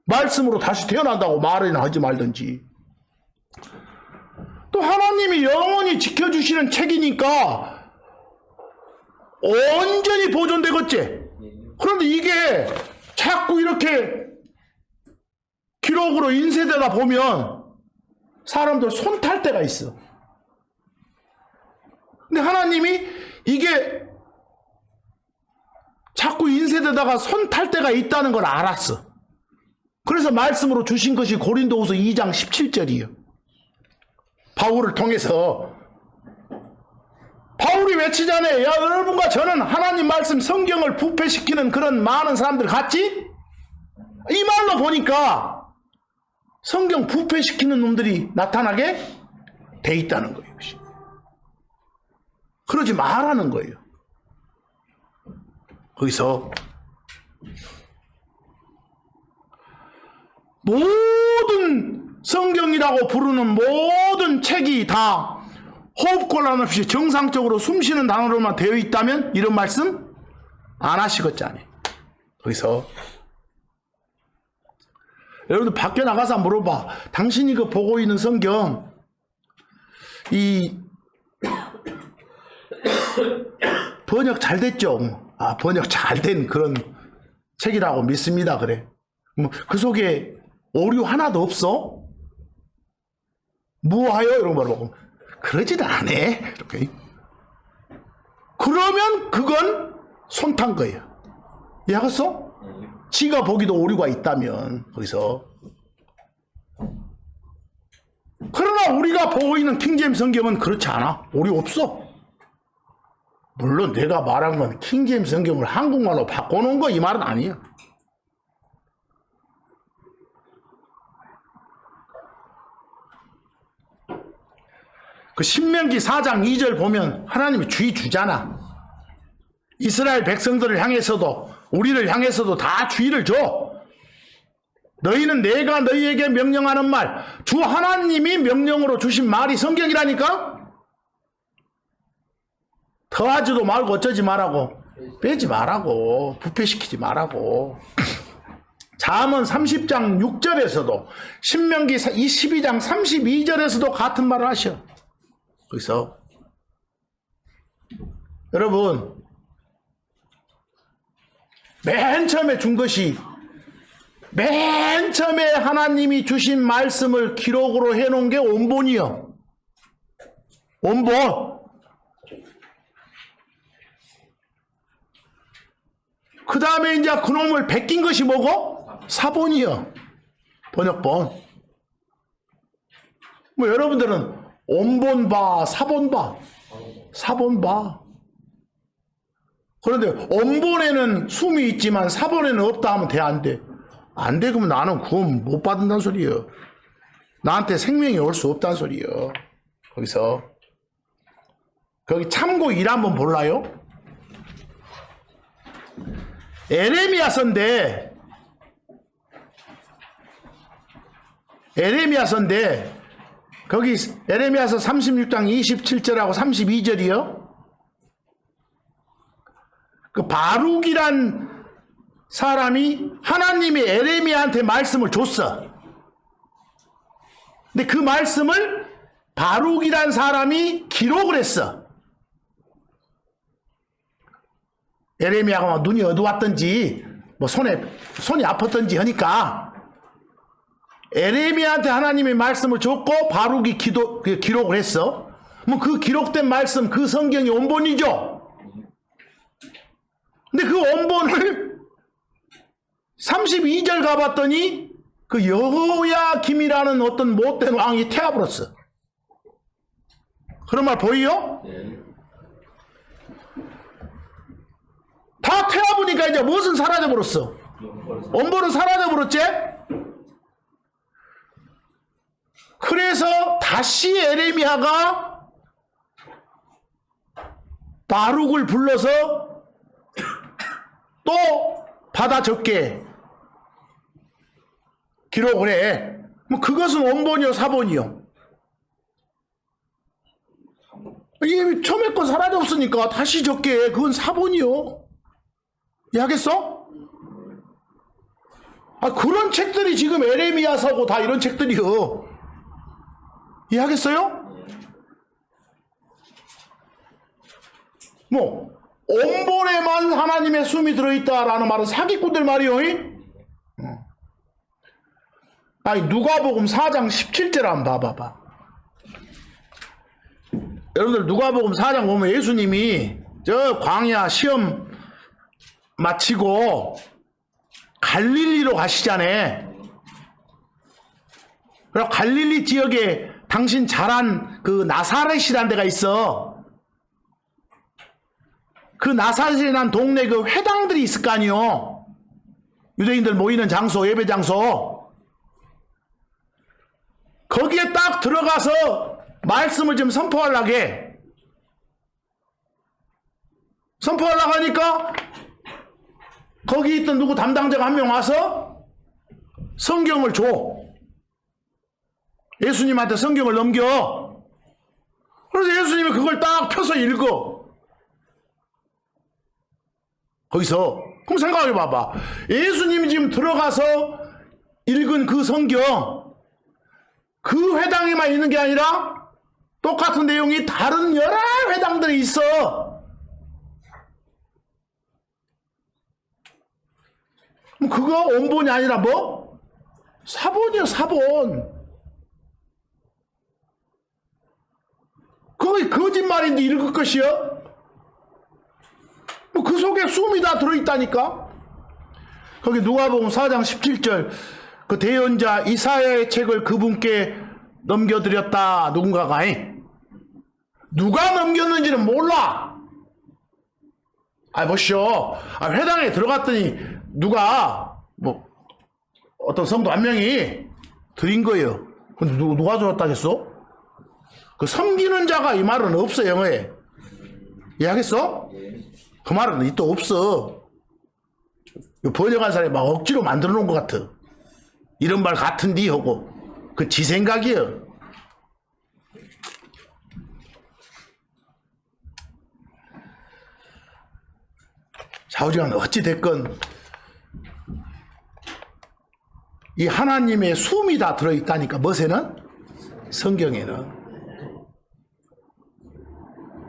말씀으로 다시 태어난다고 말이나 하지 말든지. 또 하나님이 영원히 지켜주시는 책이니까 온전히 보존되겠지. 그런데 이게 자꾸 이렇게 기록으로 인쇄되다 보면 사람들 손 탈 때가 있어. 근데 하나님이 이게 자꾸 인쇄되다가 손 탈 때가 있다는 걸 알았어. 그래서 말씀으로 주신 것이 고린도후서 2장 17절이에요. 바울을 통해서 바울이 외치잖아요. 야, 여러분과 저는 하나님 말씀 성경을 부패시키는 그런 많은 사람들 같지? 이 말로 보니까 성경 부패시키는 놈들이 나타나게 돼 있다는 거예요. 그러지 말라는 거예요. 거기서 모든 성경이라고 부르는 모든 책이 다 호흡곤란 없이 정상적으로 숨쉬는 단어로만 되어 있다면 이런 말씀 안 하시겠잖아요. 거기서 여러분들 밖에 나가서 물어봐. 당신이 그 보고 있는 성경 이 번역 잘 됐죠? 번역 잘 된 그런 책이라고 믿습니다. 그래. 그 속에 오류 하나도 없어? 뭐하여? 이런 거 물어보고 그러지도 않아. 이렇게. 그러면 그건 손탄 거예요. 이해하겠어? 지가 보기도 오류가 있다면 거기서. 그러나 우리가 보고 있는 킹제임스 성경은 그렇지 않아. 오류 없어. 물론 내가 말한 건 킹제임스 성경을 한국말로 바꿔놓은 거 이 말은 아니에요. 그 신명기 4장 2절 보면 하나님이 주의 주잖아. 이스라엘 백성들을 향해서도 우리를 향해서도 다 주의를 줘. 너희는 내가 너희에게 명령하는 말, 주 하나님이 명령으로 주신 말이 성경이라니까? 더하지도 말고 어쩌지 말라고, 빼지 말라고, 부패시키지 말라고. 잠언 30장 6절에서도 신명기 22장 32절에서도 같은 말을 하셔. 거기서 여러분 맨 처음에 준 것이 맨 처음에 하나님이 주신 말씀을 기록으로 해놓은 게 원본이요. 원본. 그 다음에 이제 그놈을 베낀 것이 뭐고? 사본이요. 번역본. 뭐 여러분들은 원본 봐, 사본 봐. 사본 봐. 그런데 원본에는 숨이 있지만 사본에는 없다 하면 돼, 안 돼? 안 돼, 그러면 나는 구원 못 받는다는 소리예요. 나한테 생명이 올 수 없다는 소리예요. 거기서. 거기 참고 일 한번 볼라요? 에레미야서인데 거기 에레미야서 36장 27절하고 32절이요. 그 바룩이란 사람이 하나님이 에레미야한테 말씀을 줬어. 근데 그 말씀을 바룩이란 사람이 기록을 했어. 에레미야가 막 눈이 어두웠던지 뭐 손이 아팠던지 하니까 에레미야한테 하나님의 말씀을 줬고 바룩이 기록을 했어. 뭐 그 기록된 말씀, 그 성경이 원본이죠. 근데 그 원본을 32절 가봤더니 그 여호야김이라는 어떤 못된 왕이 태워버렸어. 그런 말 보이요? 다 태워보니까 이제 무엇은 사라져버렸어? 원본은 사라져버렸지? 그래서 다시 에레미야가 바룩을 불러서 또 받아 적게 기록을 해. 뭐 그것은 원본이요, 사본이요. 이게 처음에 거 사라졌으니까 다시 적게 해. 그건 사본이요. 이해하겠어? 그런 책들이 지금 에레미야서고 다 이런 책들이요. 이해하겠어요? 뭐 원본에만 하나님의 숨이 들어있다라는 말은 사기꾼들 말이요. 누가복음 4장 17절 한번 봐봐봐. 여러분들 누가복음 4장 보면 예수님이 저 광야 시험 마치고 갈릴리로 가시잖아요. 그리고 갈릴리 지역에 당신 자란 그 나사렛이라는 데가 있어. 그 나사렛이라는 동네 그 회당들이 있을 거 아니요. 유대인들 모이는 장소, 예배 장소. 거기에 딱 들어가서 말씀을 좀 선포하려고 해. 선포하려고 하니까 거기 있던 누구 담당자가 한 명 와서 성경을 줘. 예수님한테 성경을 넘겨. 그래서 예수님이 그걸 딱 펴서 읽어. 거기서 그럼 생각해 봐봐. 예수님이 지금 들어가서 읽은 그 성경, 그 회당에만 있는 게 아니라 똑같은 내용이 다른 여러 회당들이 있어. 그거 원본이 아니라 뭐? 사본이요, 사본. 그거 거짓말인데 읽을 것이요? 그 속에 숨이 다 들어있다니까? 거기 누가복음 4장 17절 그 대언자 이사야의 책을 그분께 넘겨드렸다. 누군가가. 누가 넘겼는지는 몰라. 보시오. 회당에 들어갔더니 누가 뭐 어떤 성도 한 명이 드린 거예요. 근데 누가 줬다겠어? 그 섬기는 자가 이 말은 없어. 영어에 이해하겠어? 그 말은 또 없어. 번역한 사람이 막 억지로 만들어 놓은 것 같아. 이런 말 같은디 하고 그 지 생각이야. 좌우지간 어찌 됐건 이 하나님의 숨이 다 들어있다니까. 뭐세는? 성경에는.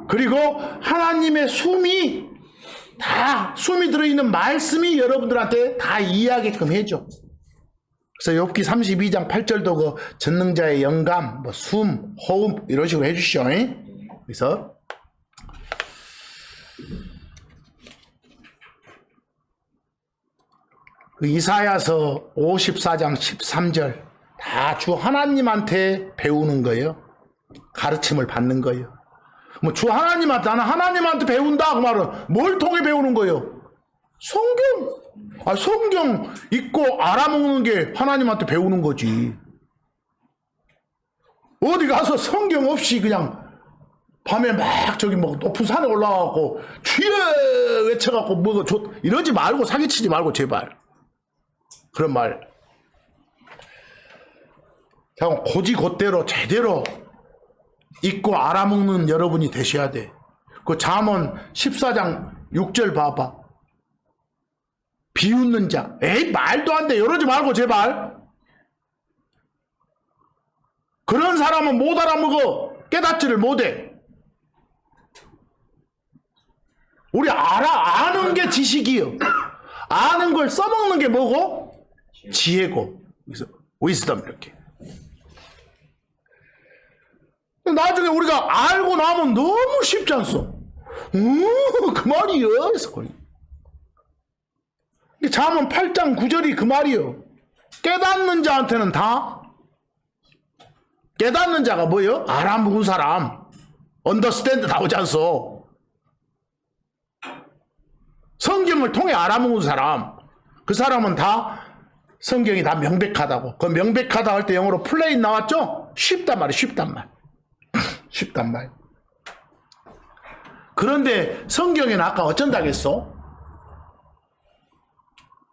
그리고 하나님의 숨이 들어있는 말씀이 여러분들한테 다 이해하게끔 해줘. 그래서 욥기 32장 8절도 그 전능자의 영감, 뭐 숨, 호흡 이런 식으로 해주시죠. 그래서 그 이사야서 54장 13절 다 주 하나님한테 배우는 거예요. 가르침을 받는 거예요. 뭐 주 하나님한테, 나는 하나님한테 배운다 그 말은 뭘 통해 배우는 거예요? 성경. 성경 읽고 알아먹는 게 하나님한테 배우는 거지. 어디 가서 성경 없이 그냥 밤에 막 저기 뭐 높은 산에 올라가고 주여 외쳐갖고 뭐 이러지 말고, 사기치지 말고 제발. 그런 말. 그냥 고지곧대로 제대로 읽고 알아먹는 여러분이 되셔야 돼. 그 잠언 14장 6절 봐봐. 비웃는 자. 에이, 말도 안 돼. 이러지 말고 제발. 그런 사람은 못 알아먹어. 깨닫지를 못해. 우리 아는 게 지식이요. 아는 걸 써먹는 게 뭐고? 지혜고. 그래서 위스덤 이렇게. 나중에 우리가 알고 나면 너무 쉽지 않소. 그 말이요. 그래서 잠언 8장 9절이 그 말이요. 깨닫는 자한테는 다. 깨닫는 자가 뭐요? 알아먹은 사람. 언더스탠드 나오지 않소. 성경을 통해 알아먹은 사람. 그 사람은 다 성경이 다 명백하다고. 그 명백하다 할 때 영어로 플레인 나왔죠? 쉽단 말이에요. 쉽단 말. 쉽단 말. 그런데 성경에는 아까 어쩐다겠어?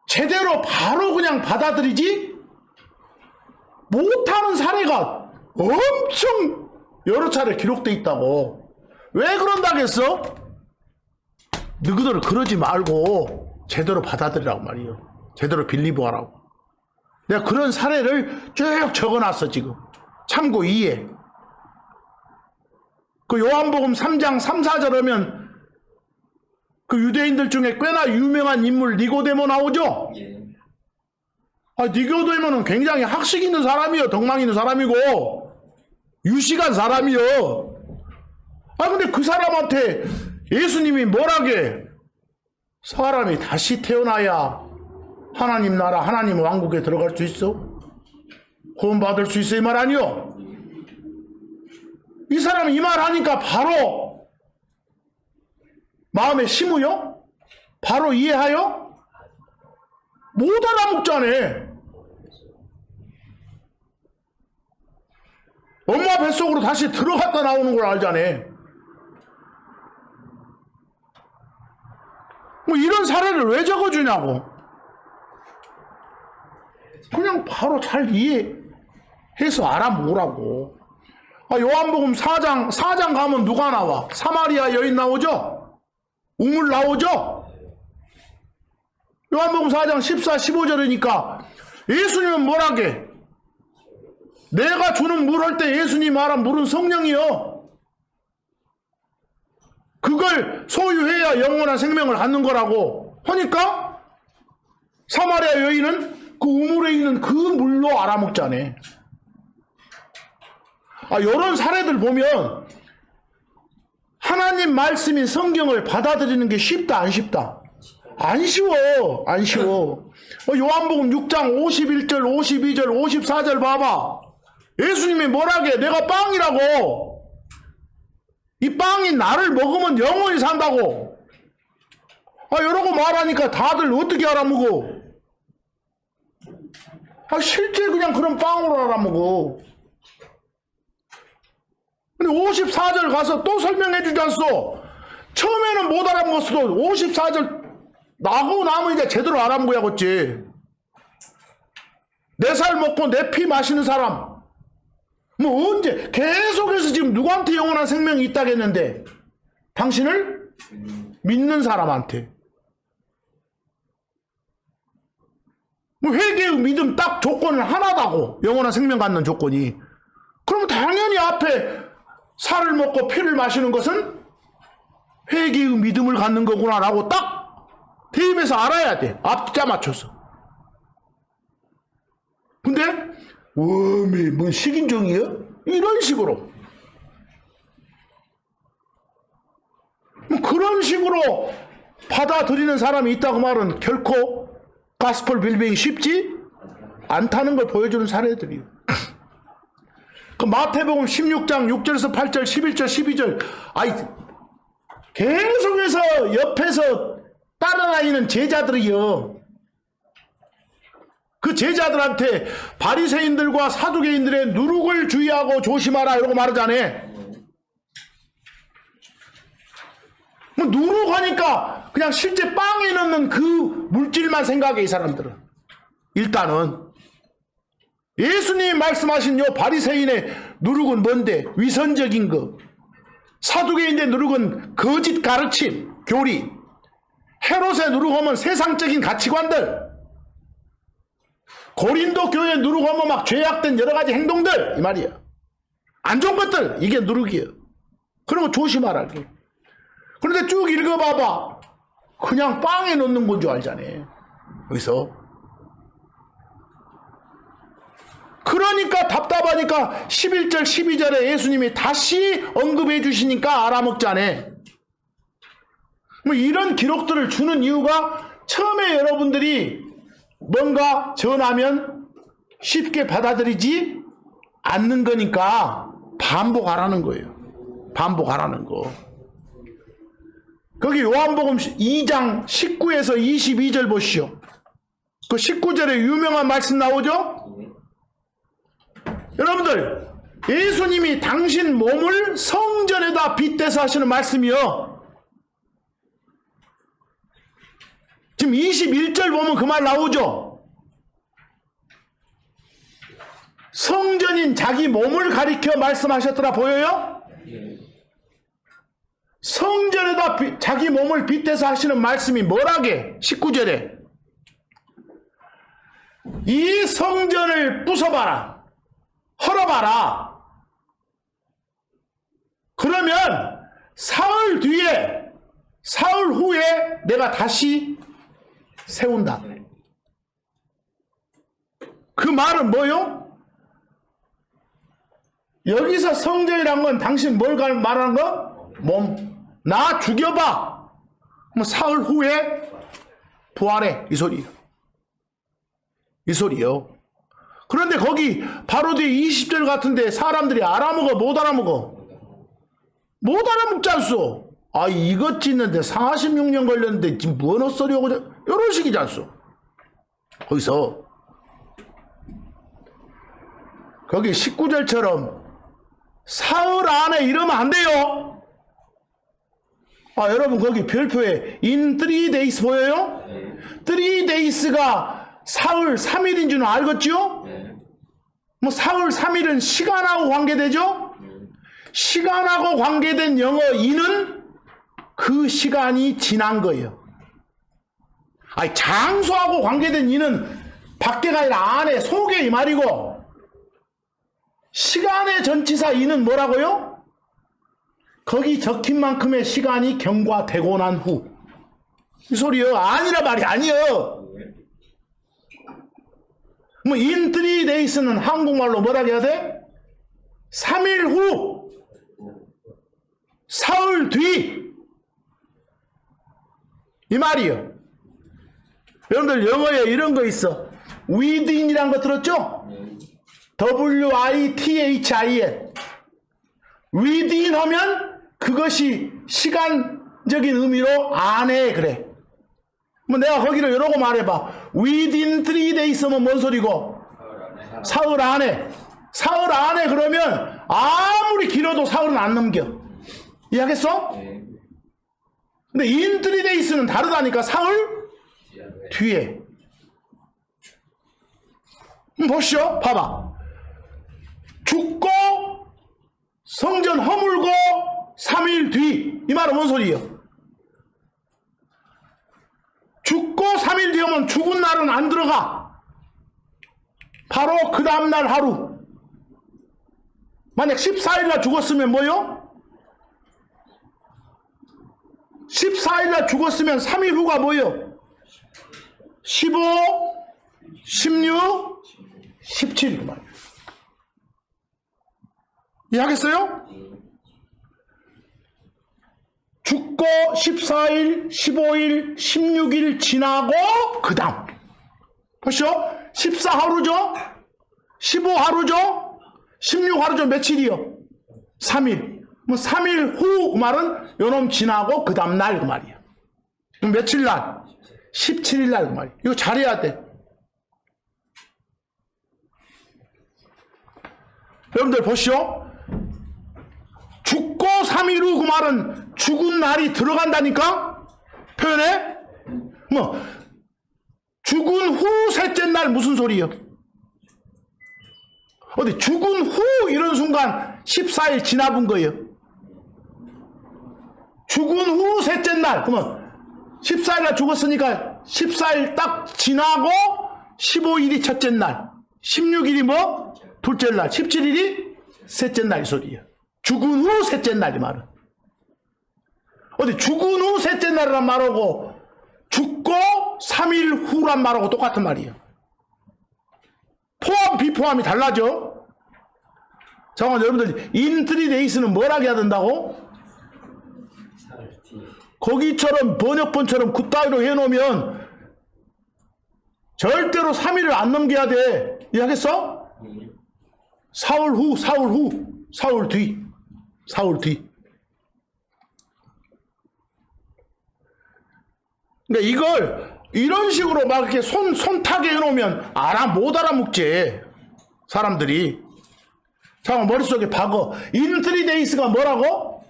제대로 바로 그냥 받아들이지 못하는 사례가 엄청 여러 차례 기록돼 있다고. 왜 그런다겠어? 너희들 그러지 말고 제대로 받아들이라고 말이요. 제대로 빌리브하라고. 내가 그런 사례를 쭉 적어놨어 지금. 참고 이해. 그 요한복음 3장 3, 4절 하면 그 유대인들 중에 꽤나 유명한 인물 니고데모 나오죠? 니고데모는 굉장히 학식 있는 사람이요. 덕망 있는 사람이고 유식한 사람이요. 근데 그 사람한테 예수님이 뭐라게? 사람이 다시 태어나야 하나님 나라 하나님 왕국에 들어갈 수 있어? 구원받을 수 있어? 이 말 아니요? 이 사람이 이 말 하니까 바로 마음에 심으요? 바로 이해하여? 못 알아먹자네. 엄마 뱃속으로 다시 들어갔다 나오는 걸 알자네. 뭐 이런 사례를 왜 적어주냐고. 그냥 바로 잘 이해해서 알아보라고. 요한복음 4장 가면 누가 나와? 사마리아 여인 나오죠? 우물 나오죠? 요한복음 4장 14, 15절이니까 예수님은 뭐라게? 내가 주는 물 할 때 예수님 말한 물은 성령이요. 그걸 소유해야 영원한 생명을 갖는 거라고 하니까 사마리아 여인은 그 우물에 있는 그 물로 알아먹자네. 이런 사례들 보면 하나님 말씀인 성경을 받아들이는 게 쉽다 안 쉽다? 안 쉬워. 안 쉬워. 요한복음 6장 51절 52절 54절 봐봐. 예수님이 뭐라게? 내가 빵이라고. 이 빵이 나를 먹으면 영원히 산다고. 이러고 말하니까 다들 어떻게 알아먹어? 실제 그냥 그런 빵으로 알아먹어. 근데 54절 가서 또 설명해 주지 않소? 처음에는 못 알아먹었어도 54절 나고 나면 이제 제대로 알아먹어야겠지. 내 살 먹고 내 피 마시는 사람. 뭐 언제 계속해서 지금 누구한테 영원한 생명이 있다겠는데? 당신을 믿는 사람한테. 뭐 회개의 믿음 딱 조건은 하나다고. 영원한 생명 갖는 조건이. 그러면 당연히 앞에 살을 먹고 피를 마시는 것은 회개의 믿음을 갖는 거구나라고 딱 대입해서 알아야 돼. 앞자 맞춰서. 근데 뭔 식인종이요? 이런 식으로. 그런 식으로 받아들이는 사람이 있다고 말은 결코 가스펠 빌빙이 쉽지 않다는 걸 보여주는 사례들이에요. 그 마태복음 16장 6절에서 8절 11절 12절 계속해서 옆에서 따라다니는 제자들이요. 그 제자들한테 바리새인들과 사두개인들의 누룩을 주의하고 조심하라 이러고 말하잖아. 뭐 누룩하니까 그냥 실제 빵에 넣는 그 물질만 생각해 이 사람들은. 일단은 예수님이 말씀하신 요 바리새인의 누룩은 뭔데? 위선적인 거. 사두개인의 누룩은 거짓 가르침, 교리. 헤롯에 누르고 오면 세상적인 가치관들, 고린도 교회 누르고 오면 막 죄악된 여러 가지 행동들, 이 말이야. 안 좋은 것들, 이게 누르기예요. 그런 거 조심하라. 그런데 쭉 읽어봐봐. 그냥 빵에 넣는 건 줄 알잖아요. 여기서. 그러니까 답답하니까 11절 12절에 예수님이 다시 언급해 주시니까 알아먹자네. 뭐 이런 기록들을 주는 이유가 처음에 여러분들이 뭔가 전하면 쉽게 받아들이지 않는 거니까 반복하라는 거예요. 반복하라는 거. 거기 요한복음 2장 19에서 22절 보시오. 그 19절에 유명한 말씀 나오죠? 여러분들, 예수님이 당신 몸을 성전에다 빗대서 하시는 말씀이요. 지금 21절 보면 그 말 나오죠? 성전인 자기 몸을 가리켜 말씀하셨더라 보여요? 성전에다 자기 몸을 빗대서 하시는 말씀이 뭐라게? 19절에 이 성전을 부숴봐라, 헐어봐라. 그러면 사흘 뒤에, 사흘 후에 내가 다시 세운다. 그 말은 뭐요? 여기서 성전이란 건 당신 뭘 말하는 거? 몸. 나 죽여봐. 그럼 사흘 후에 부활해. 이 소리요. 이 소리요. 그런데 거기 바로 뒤에 20절 같은데 사람들이 알아먹어, 못 알아먹어? 못 알아먹지 않소? 아, 이것 짓는데 46년 걸렸는데 지금 뭔 헛소리하고 이런 식이지 않소? 거기서 거기 19절처럼 사흘 안에 이러면 안 돼요. 아, 여러분 거기 별표에 in 3 days 보여요? 3 days가 사흘 3일인 줄 알겠죠? 뭐 사흘 3일은 시간하고 관계되죠? 시간하고 관계된 영어 in은 그 시간이 지난 거예요. 아니, 장소하고 관계된 in은 밖에가 아니라 안에, 속에 이 말이고, 시간의 전치사 in은 뭐라고요? 거기 적힌 만큼의 시간이 경과되고 난 후. 이 소리요. 아니라 말이 아니요. 뭐 in 3 days는 한국말로 뭐라 해야 돼? 3일 후, 사흘 뒤, 이 말이요. 여러분들 영어에 이런 거 있어. within이란 거 들었죠? within. within 하면 그것이 시간적인 의미로 안에, 그래. 뭐 내가 거기를 이러고 말해봐. within 3 days 면 뭔 소리고? 사흘 안에. 사흘 안에 그러면 아무리 길어도 사흘은 안 넘겨. 이해하겠어? 근데 in 3 days는 다르다니까. 사흘 뒤에. 보시오. 봐봐. 죽고 성전 허물고 3일 뒤. 이 말은 뭔 소리예요? 죽고 3일 뒤 하면 죽은 날은 안 들어가. 바로 그 다음날 하루. 만약 14일날 죽었으면 뭐요? 14일날 죽었으면 3일 후가 뭐요? 15, 16, 17일 말이에요. 이해하겠어요? 죽고 14일, 15일, 16일 지나고 그 다음. 보시오. 14하루죠? 15하루죠? 16하루죠? 며칠이요? 3일. 뭐 3일 후 그 말은 요놈 지나고 그 다음 날 그 말이야. 그럼 며칠 날? 17일 날 그 말이야. 이거 잘해야 돼. 여러분들 보시오. 죽고 3일 후 그 말은 죽은 날이 들어간다니까? 표현해? 뭐 죽은 후 셋째 날 무슨 소리예요? 어디 죽은 후 이런 순간 14일 지나본 거예요. 죽은 후 셋째 날 그러면 14일날 죽었으니까 14일 딱 지나고 15일이 첫째 날, 16일이 뭐? 둘째 날, 17일이 셋째 날 이 소리야. 죽은 후 셋째 날이 말은. 어디 죽은 후 셋째 날이란 말하고 죽고 3일 후란 말하고 똑같은 말이에요. 포함 비포함이 달라져. 잠깐만, 여러분들 in 3days는 뭐라고 해야 된다고? 거기처럼 번역본처럼 그따위로 해놓으면 절대로 3일을 안 넘겨야 돼. 이해하겠어? 사흘 후, 사흘 후, 사흘 뒤, 사흘 뒤. 그러니까 이걸 이런 식으로 막 이렇게 손타게 해놓으면 못 알아먹지 사람들이. 잠깐 머릿속에 박어. in 3days가 뭐라고?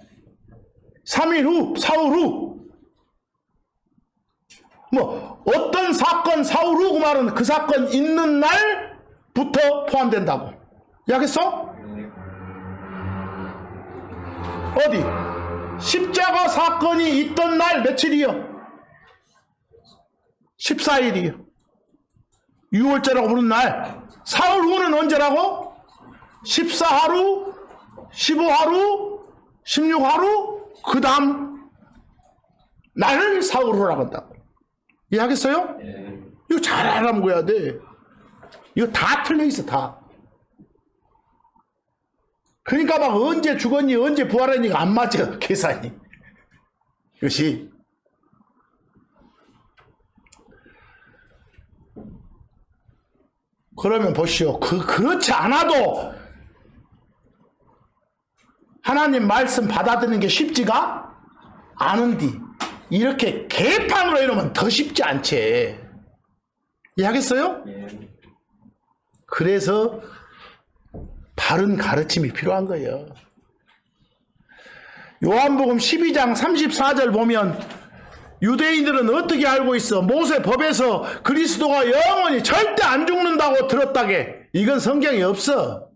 3일 후, 사흘 후. 뭐 어떤 사건 사흘 후 그 말은 그 사건 있는 날부터 포함된다고. 이해하겠어? 어디? 십자가 사건이 있던 날 며칠이요? 14일이요. 6월째라고 부르는 날. 사흘 후는 언제라고? 14하루, 15하루, 16하루, 그 다음 날을 사흘 후라고 한다고. 이해하겠어요? 이거 잘 알아먹어야 돼. 이거 다 틀려있어, 다. 그러니까 막 언제 죽었니, 언제 부활했니가 안 맞아, 계산이. 이것이. 그러면 보시오. 그렇지 않아도 하나님 말씀 받아들이는 게 쉽지가 않은디 이렇게 개판으로 해놓으면 더 쉽지 않지. 이해하겠어요? 그래서 바른 가르침이 필요한 거예요. 요한복음 12장 34절 보면 유대인들은 어떻게 알고 있어? 모세 법에서 그리스도가 영원히 절대 안 죽는다고 들었다게. 이건 성경에 없어.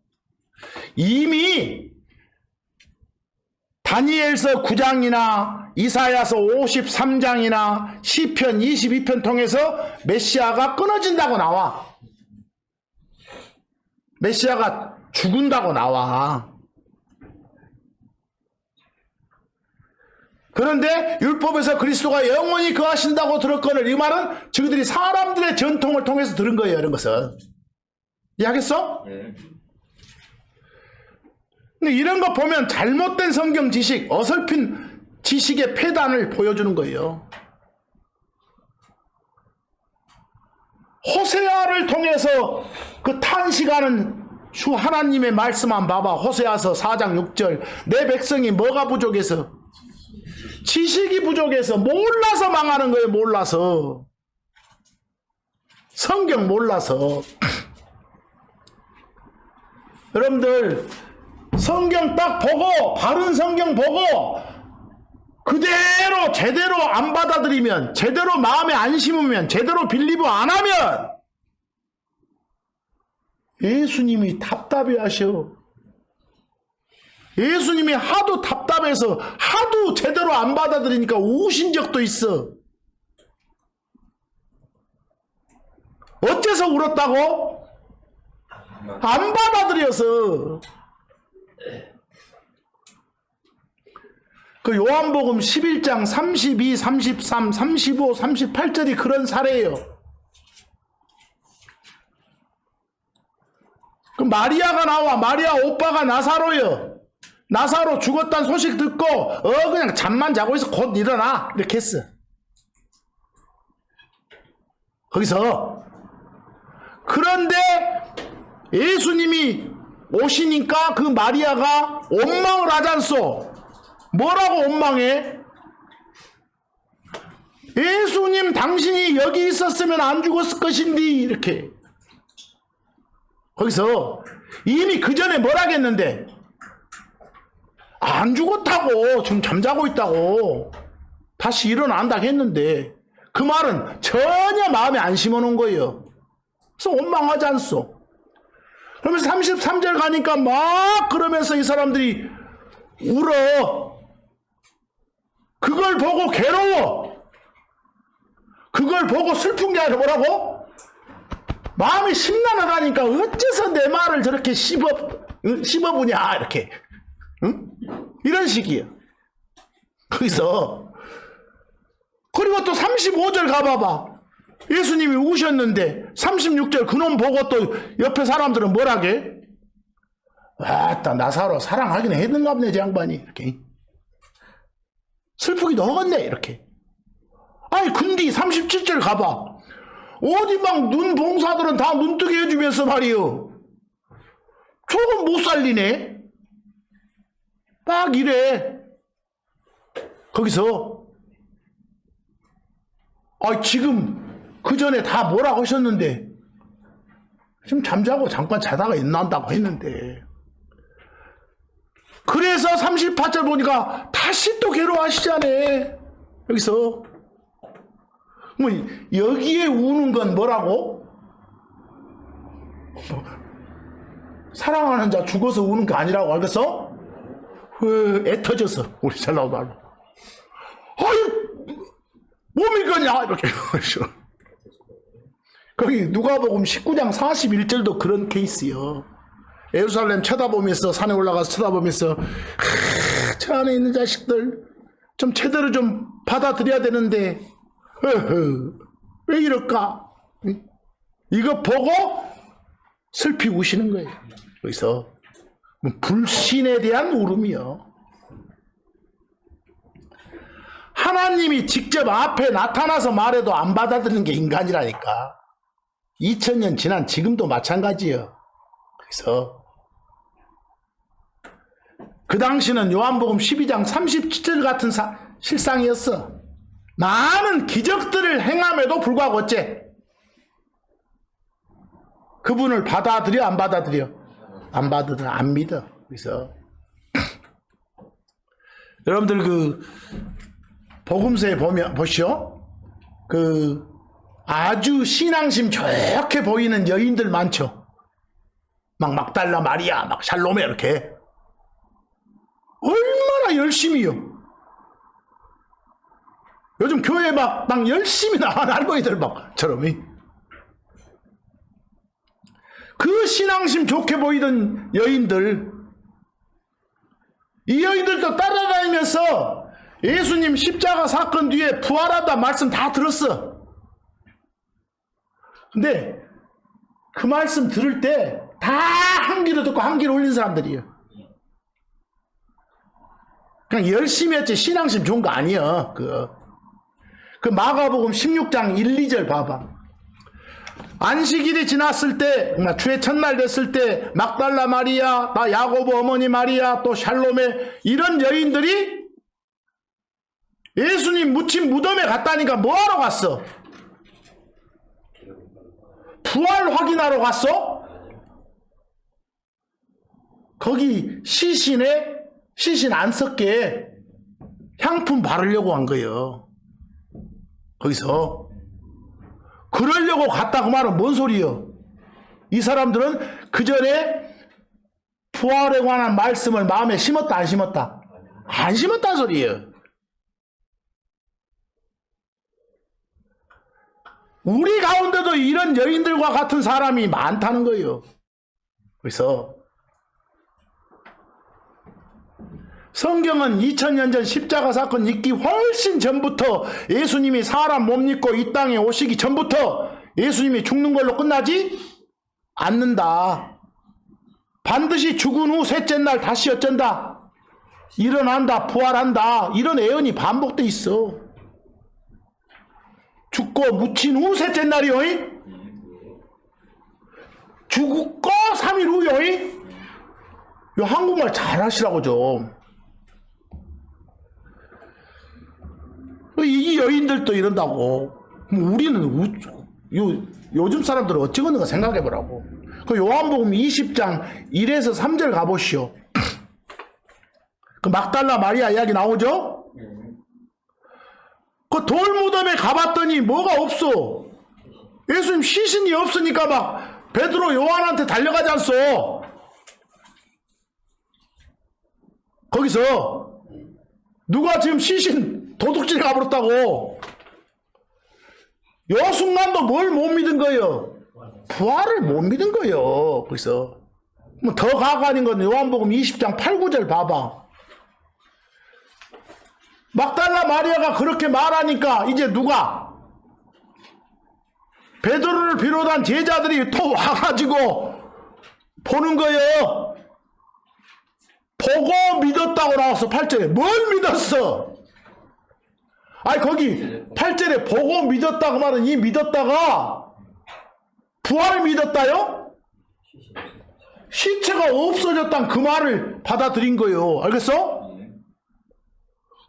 이미 다니엘서 9장이나 이사야서 53장이나 시편 22편 통해서 메시아가 끊어진다고 나와. 메시아가 죽은다고 나와. 그런데 율법에서 그리스도가 영원히 거하신다고 들었거늘 이 말은 저희들이 사람들의 전통을 통해서 들은 거예요. 이런 것은. 이해하겠어? 네. 근데 이런 거 보면 잘못된 성경 지식, 어설픈 지식의 폐단을 보여주는 거예요. 호세아를 통해서 그 탄식하는 주 하나님의 말씀만 봐봐. 호세아서 4장 6절. 내 백성이 뭐가 부족해서? 지식이 부족해서 몰라서 망하는 거예요. 몰라서. 성경 몰라서. 여러분들 성경 딱 보고 바른 성경 보고 그대로 제대로 안 받아들이면, 제대로 마음에 안 심으면, 제대로 빌리브 안 하면 예수님이 답답해 하셔. 예수님이 하도 답답해서 하도 제대로 안 받아들이니까 우신 적도 있어. 어째서 울었다고? 안 받아들여서. 그 요한복음 11장 32, 33, 35, 38절이 그런 사례예요. 그 마리아가 나와. 마리아 오빠가 나사로요. 나사로 죽었다는 소식 듣고 그냥 잠만 자고 있어. 곧 일어나. 이렇게 했어. 거기서. 그런데 예수님이 오시니까 그 마리아가 원망을 하잖소. 뭐라고 원망해? 예수님 당신이 여기 있었으면 안 죽었을 것인디. 이렇게. 거기서 이미 그 전에 뭘 하겠는데? 안 죽었다고. 지금 잠자고 있다고. 다시 일어난다고 했는데 그 말은 전혀 마음에 안 심어놓은 거예요. 그래서 원망하지 않소. 그러면서 33절 가니까 막 그러면서 이 사람들이 울어. 그걸 보고 괴로워. 그걸 보고 슬픈 게 아니라 뭐라고? 마음이 심란하다니까 어째서 내 말을 저렇게 씹어보냐 이렇게. 응? 이런 식이야. 거기서 그리고 또 35절 가봐봐. 예수님이 우셨는데 36절 그놈 보고 또 옆에 사람들은 뭐라게? 아따 나사로 사랑하긴 했는가 보네 저 양반이 이렇게. 슬프기도 하겠네 이렇게. 아니 근데 37절 가봐. 어디 막 눈 봉사들은 다 눈뜨게 해주면서 말이요. 저건 못 살리네. 막 이래. 거기서 지금 그 전에 다 뭐라고 하셨는데 지금 잠자고 잠깐 자다가 일어난다고 했는데 그래서 38절 보니까 다시 또 괴로워하시잖아. 여기서 뭐 여기에 우는 건 뭐라고? 사랑하는 자 죽어서 우는 게 아니라고 알겠어? 애 터져서 우리 잘 나오도 알고 아유 뭡니까냐 이렇게 거기 누가복음 19장 41절도 그런 케이스요. 예루살렘 쳐다보면서 산에 올라가서 쳐다보면서 저 안에 있는 자식들 좀 제대로 좀 받아들여야 되는데 왜 이럴까? 이거 보고 슬피 우시는 거예요. 여기서 불신에 대한 울음이요. 하나님이 직접 앞에 나타나서 말해도 안 받아들이는 게 인간이라니까. 2000년 지난 지금도 마찬가지예요. 그래서 그 당시는 요한복음 12장 37절 같은 실상이었어. 많은 기적들을 행함에도 불구하고 어째? 그분을 받아들여 안 받아들여? 안 받아들여 안 믿어. 그래서 여러분들 그 복음서에 보면 보시오. 그 아주 신앙심 좋게 보이는 여인들 많죠. 막 막달라 마리아, 막 샬롬에 이렇게 얼마나 열심히요. 요즘 교회 막 열심히 나가는 할머니들 막처럼 그 신앙심 좋게 보이던 여인들, 이 여인들도 따라다니면서 예수님 십자가 사건 뒤에 부활하다 말씀 다 들었어. 근데 그 말씀 들을 때 다 한 귀로 듣고 한 귀로 올린 사람들이에요. 그냥 열심히 했지 신앙심 좋은 거 아니야. 그 마가복음 16장 1, 2절 봐봐. 안식일이 지났을 때, 주의 첫날 됐을 때 막달라 마리아, 야고보 어머니 마리아, 또 샬롬에 이런 여인들이 예수님 묻힌 무덤에 갔다니까 뭐하러 갔어? 부활 확인하러 갔어? 거기 시신 안 썩게 향품 바르려고 한 거예요. 거기서 그러려고 갔다고 말은 뭔 소리예요? 이 사람들은 그 전에 부활에 관한 말씀을 마음에 심었다 안 심었다? 안 심었다는 소리예요. 우리 가운데도 이런 여인들과 같은 사람이 많다는 거예요. 그래서 성경은 2000년 전 십자가 사건 있기 훨씬 전부터 예수님이 사람 몸 입고 이 땅에 오시기 전부터 예수님이 죽는 걸로 끝나지 않는다. 반드시 죽은 후 셋째 날 다시 어쩐다? 일어난다, 부활한다. 이런 예언이 반복돼 있어. 죽고 묻힌 후 셋째 날이요. 죽고 3일 후요. 요 한국말 잘하시라고 좀. 이 여인들도 이런다고. 우리는 요즘 사람들은 어찌 걷는가 생각해보라고. 그 요한복음 20장 1에서 3절 가보시오. 그 막달라 마리아 이야기 나오죠? 그 돌무덤에 가봤더니 뭐가 없어. 예수님 시신이 없으니까 막 베드로 요한한테 달려가지 않소. 거기서 누가 지금 시신 도둑질해 가버렸다고. 요 순간도 뭘 못 믿은 거예요? 부활을 못 믿은 거예요. 그래서 뭐 더 가관인 건 요한복음 20장 8, 9절 봐봐. 막달라 마리아가 그렇게 말하니까 이제 누가? 베드로를 비롯한 제자들이 또 와가지고 보는 거예요. 보고 믿었다고 나왔어. 8절에. 뭘 믿었어? 아니 거기 8절에 보고 믿었다고 말은 이 믿었다가 부활을 믿었다요? 시체가 없어졌다는 그 말을 받아들인 거예요. 알겠어?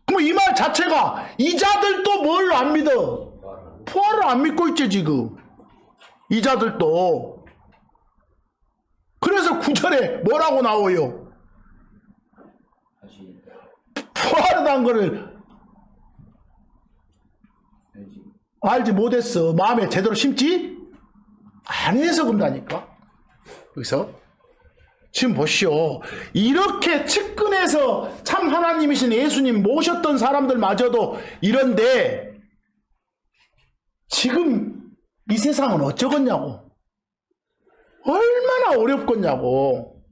그럼 이 말 자체가 이 자들도 뭘 안 믿어? 부활을 안 믿고 있지 지금. 이 자들도. 그래서 9절에 뭐라고 나와요? 부활이라는 거를 알지 못했어. 마음에 제대로 심지 안 해서 그런다니까. 여기서 지금 보시오. 이렇게 측근에서 참 하나님이신 예수님 모셨던 사람들마저도 이런데 지금 이 세상은 어쩌겠냐고. 얼마나 어렵겠냐고.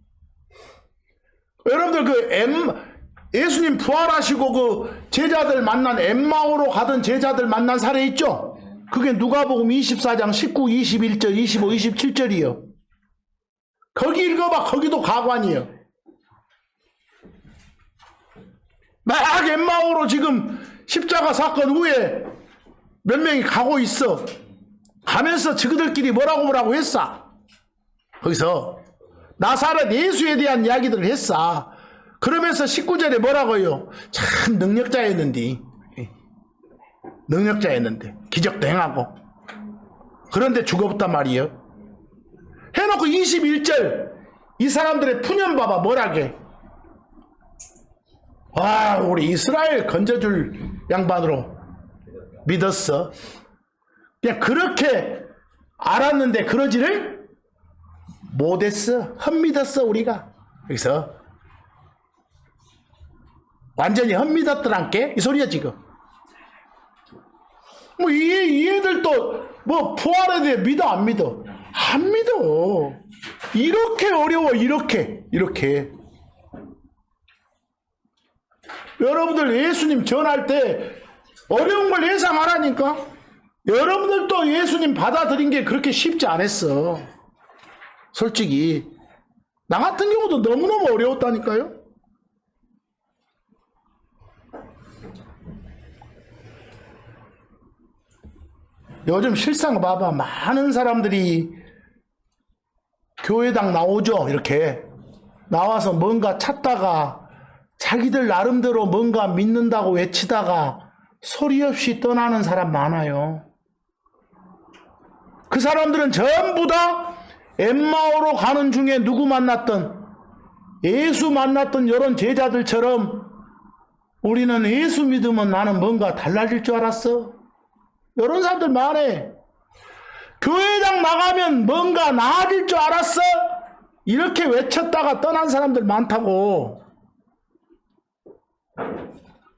여러분들 예수님 부활하시고 그 제자들 만난 엠마오로 가던 제자들 만난 사례 있죠? 그게 누가복음 24장 19, 21절, 25, 27절이요. 거기 읽어봐. 거기도 가관이에요. 막 엠마오로 지금 십자가 사건 후에 몇 명이 가고 있어. 가면서 저들끼리 뭐라고 했어. 거기서 나사렛 예수에 대한 이야기들을 했어. 그러면서 19절에 뭐라고 해요? 참 능력자였는데. 능력자였는데. 기적도 행하고. 그런데 죽어봤단 말이에요. 해놓고 21절 이 사람들의 푸념 봐봐. 뭐라게? 와, 우리 이스라엘 건져줄 양반으로 믿었어. 그냥 그렇게 알았는데 그러지를 못했어. 헛믿었어 우리가. 여기서 완전히 헛믿었더란께 이 소리야 지금. 뭐 이 애들도 뭐 부활에 대해 믿어 안 믿어? 안 믿어. 이렇게 어려워. 이렇게 여러분들 예수님 전할 때 어려운 걸 예상 안 하니까 여러분들도 예수님 받아들인 게 그렇게 쉽지 않았어. 솔직히 나 같은 경우도 너무너무 어려웠다니까요. 요즘 실상 봐봐. 많은 사람들이 교회당 나오죠. 이렇게 나와서 뭔가 찾다가 자기들 나름대로 뭔가 믿는다고 외치다가 소리 없이 떠나는 사람 많아요. 그 사람들은 전부 다 엠마오로 가는 중에 누구 만났던 예수 만났던 이런 제자들처럼 우리는 예수 믿으면 나는 뭔가 달라질 줄 알았어. 이런 사람들 많아. 교회당 나가면 뭔가 나아질 줄 알았어. 이렇게 외쳤다가 떠난 사람들 많다고.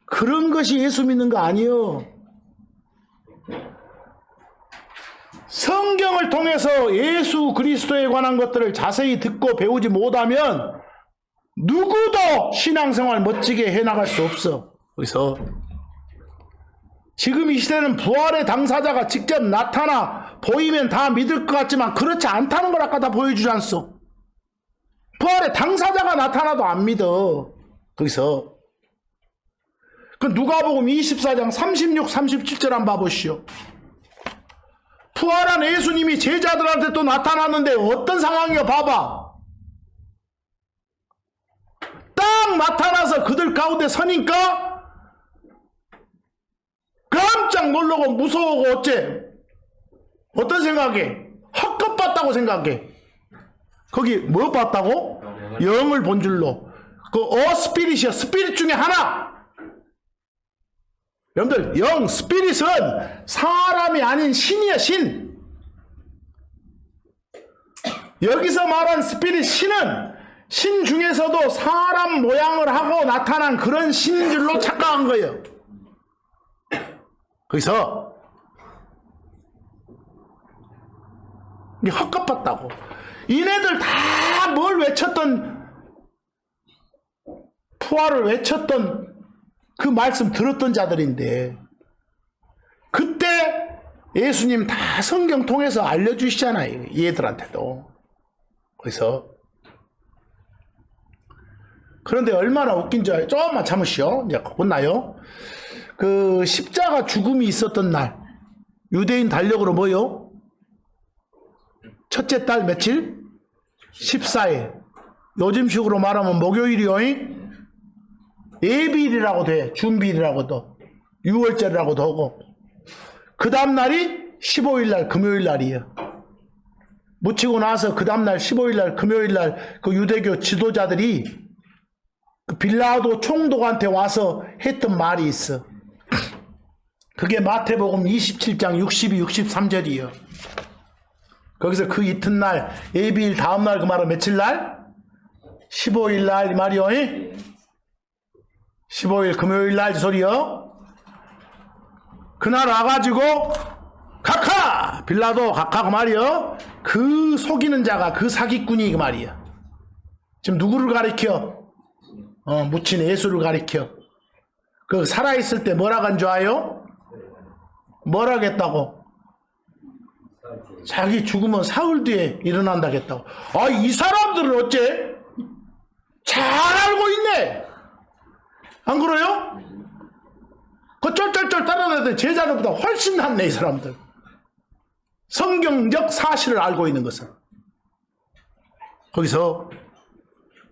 그런 것이 예수 믿는 거 아니요. 성경을 통해서 예수 그리스도에 관한 것들을 자세히 듣고 배우지 못하면 누구도 신앙생활 멋지게 해나갈 수 없어. 그래서 지금 이 시대는 부활의 당사자가 직접 나타나 보이면 다 믿을 것 같지만 그렇지 않다는 걸 아까 다 보여주지 않소. 부활의 당사자가 나타나도 안 믿어. 거기서 그 누가복음 24장 36, 37절 한번 봐보시오. 부활한 예수님이 제자들한테 또 나타났는데 어떤 상황이야 봐봐. 딱 나타나서 그들 가운데 서니까 깜짝 놀라고 무서워하고 어째? 어떤 생각해? 헛것 봤다고 생각해. 거기 뭐 봤다고? 영을 본 줄로. 그 스피릿이야. 스피릿 중에 하나. 여러분들 영, 스피릿은 사람이 아닌 신이야. 신. 여기서 말한 스피릿 신은 신 중에서도 사람 모양을 하고 나타난 그런 신인 줄로 착각한 거예요. 거기서 이게 헛값봤다고. 이네들 다 뭘 외쳤던, 부활을 외쳤던 그 말씀 들었던 자들인데, 그때 예수님 다 성경 통해서 알려주시잖아요. 얘들한테도. 그래서 그런데 얼마나 웃긴 줄 알아요? 조금만 참으시오. 이제 끝나요. 그 십자가 죽음이 있었던 날, 유대인 달력으로 뭐요? 첫째 달 며칠? 14일. 요즘식으로 말하면 목요일이요. 예비일이라고 돼. 준비일이라고도. 6월절이라고도 하고. 그 다음날이 15일날 금요일날이에요. 묻히고 나서 그 다음날 15일날 금요일날 그 유대교 지도자들이 그 빌라도 총독한테 와서 했던 말이 있어. 그게 마태복음 27장 62, 63절이에요. 거기서 그 이튿날 예비일 다음날 그 말은 며칠날? 15일날 이 말이요. 15일 금요일날 소리요. 그날 와가지고 각하! 빌라도 각하 그 말이요. 그 속이는 자가 그 사기꾼이 그 말이야. 지금 누구를 가리켜? 묻힌 예수를 가리켜. 그 살아있을 때 뭐라고 한 줄 아요? 뭐라고 했다고? 자기 죽으면 사흘 뒤에 일어난다겠다고. 아, 이 사람들은 어째? 잘 알고 있네. 안 그래요? 그 쩔쩔쩔 따라다니던 제자들보다 훨씬 낫네, 이 사람들. 성경적 사실을 알고 있는 것은. 거기서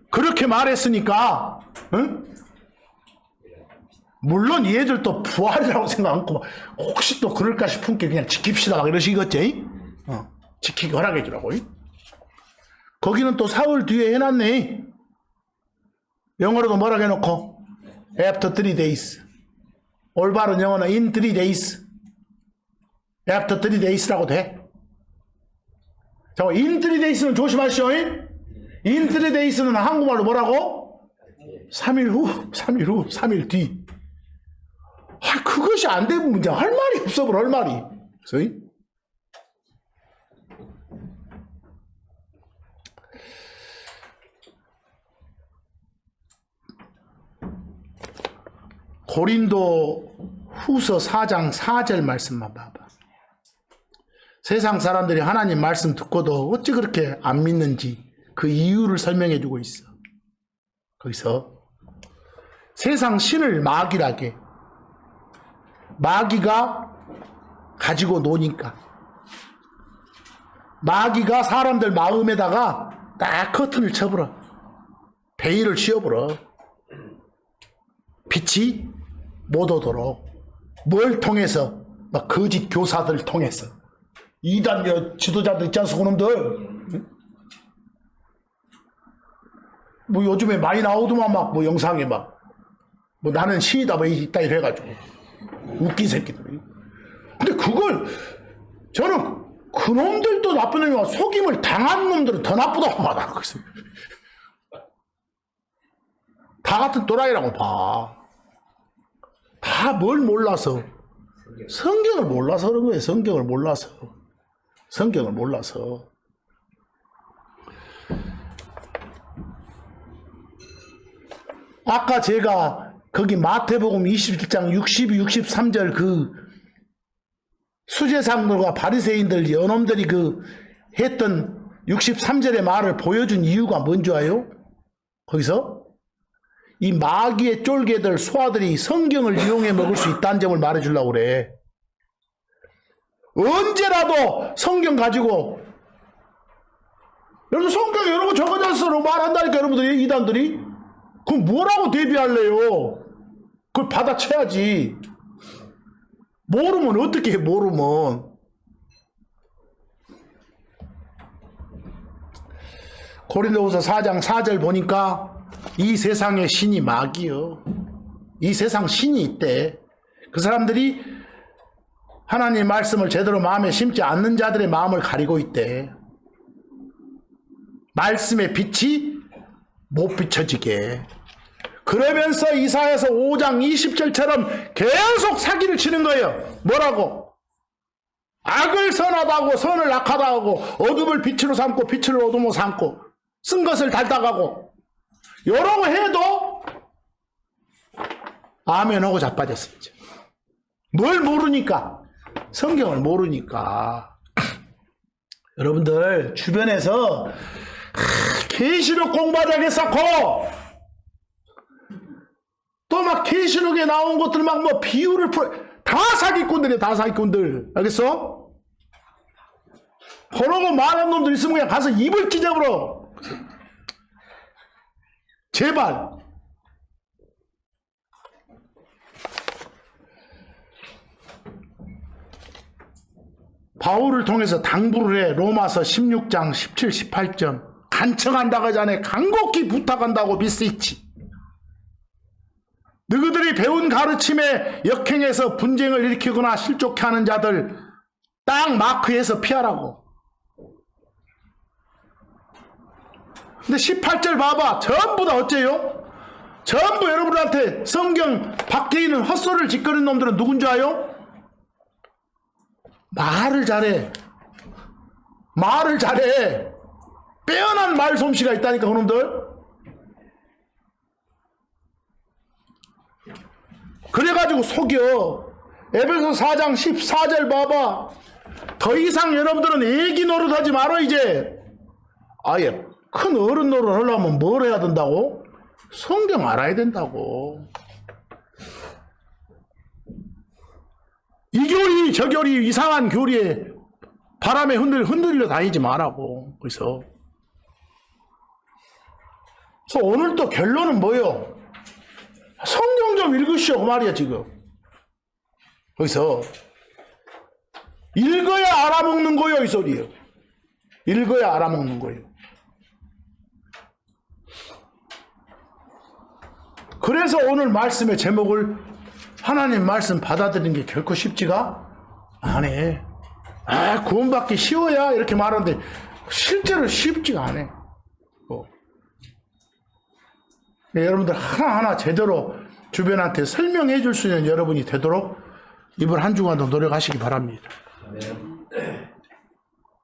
그렇게 말했으니까, 응? 물론 얘들도 부활이라고 생각 않고 혹시 또 그럴까 싶은 게 그냥 지킵시다 막 이러시겠지? 지키기 허락해 주라고. 거기는 또 사흘 뒤에 해놨네. 영어로도 뭐라고 해놓고 after 3 days. 올바른 영어는 in 3 days. after 3 days라고 돼. 자, in 3 days는 조심하시오. in 3 days는 한국말로 뭐라고? 3일 후, 3일 후, 3일 뒤. 아, 그것이 안 되면 문제 할 말이 없어, 할 말이. 그래서 고린도 후서 4장 4절 말씀만 봐봐. 세상 사람들이 하나님 말씀 듣고도 어찌 그렇게 안 믿는지 그 이유를 설명해 주고 있어. 거기서 세상 신을 마귀라게, 마귀가 가지고 노니까, 마귀가 사람들 마음에다가 딱 커튼을 쳐버려. 베일을 씌워버려. 빛이 못 오도록. 뭘 통해서? 막 거짓 교사들 통해서. 이단 지도자들 있지 않습니까, 그놈들? 뭐 요즘에 많이 나오더만 막 뭐 영상에 막 뭐 나는 신이다 뭐 있다 이래가지고 웃긴 새끼들이. 근데 그걸 저는 그놈들도 나쁜 놈이고 속임을 당한 놈들은 더 나쁘다고 말하는 거지. 다 같은 또라이라고 봐. 다 뭘 몰라서, 성경을 몰라서 그런 거예요. 성경을 몰라서. 성경을 몰라서. 아까 제가 거기 마태복음 21장 62, 63절 그 수제상들과 바리새인들 연놈들이 그 했던 63절의 말을 보여준 이유가 뭔지 아요? 거기서 이 마귀의 쫄개들 소아들이 성경을 이용해 먹을 수 있다는 점을 말해주려고 그래. 언제라도 성경 가지고, 여러분 성경에 여러 거 적어졌어로 말한다니까 여러분들이, 이단들이. 그럼 뭐라고 대비할래요? 그걸 받아쳐야지. 모르면 어떻게 해, 모르면. 고린도후서 4장 4절 보니까 이 세상의 신이 마귀요. 이 세상 신이 있대. 그 사람들이 하나님 말씀을 제대로 마음에 심지 않는 자들의 마음을 가리고 있대. 말씀의 빛이 못 비춰지게. 그러면서 이사야서 5장 20절처럼 계속 사기를 치는 거예요. 뭐라고? 악을 선하다고 선을 악하다고 어둠을 빛으로 삼고 빛을 어둠으로 삼고 쓴 것을 닳다가고 이런 거 해도 아멘하고 자빠졌어. 이제. 뭘 모르니까 성경을 모르니까 여러분들 주변에서 계시록 공부하자겠었고 또 막 계시록에 나온 것들 막 뭐 비유를 다 사기꾼들이야. 다 사기꾼들. 알겠어? 그러고 말한 놈들 있으면 그냥 가서 입을 찢어버려. 제발. 바울을 통해서 당부를 해. 로마서 16장 17, 18점. 간청한다고 하잖아요. 간곡히 부탁한다고 믿으시지. 너희들이 배운 가르침에 역행해서 분쟁을 일으키거나 실족해 하는 자들 딱 마크해서 피하라고. 근데 18절 봐봐. 전부 다 어째요? 전부 여러분한테 성경 밖에 있는 헛소리를 짓거리는 놈들은 누군 줄 아요? 말을 잘해. 말을 잘해. 빼어난 말솜씨가 있다니까 그놈들. 그래가지고 속여. 에베소 4장 14절 봐봐. 더 이상 여러분들은 애기 노릇하지 말아 이제. 아예 큰 어른 노릇 하려면 뭘 해야 된다고? 성경 알아야 된다고. 이 교리 저 교리 이상한 교리에 바람에 흔들려 다니지 말라고. 그래서 오늘 또 결론은 뭐요? 성경 좀 읽으시오 그 말이야 지금. 거기서 읽어야 알아먹는 거요 이 소리요. 읽어야 알아먹는 거예요. 그래서 오늘 말씀의 제목을 하나님 말씀 받아들이는 게 결코 쉽지가 않아. 아, 구원받기 쉬워야 이렇게 말하는데 실제로 쉽지가 않아. 여러분들 하나하나 제대로 주변한테 설명해 줄 수 있는 여러분이 되도록 이번 한 주간도 노력하시기 바랍니다.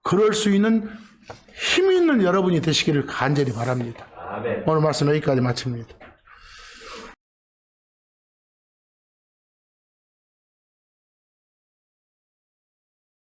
그럴 수 있는 힘 있는 여러분이 되시기를 간절히 바랍니다. 오늘 말씀 여기까지 마칩니다.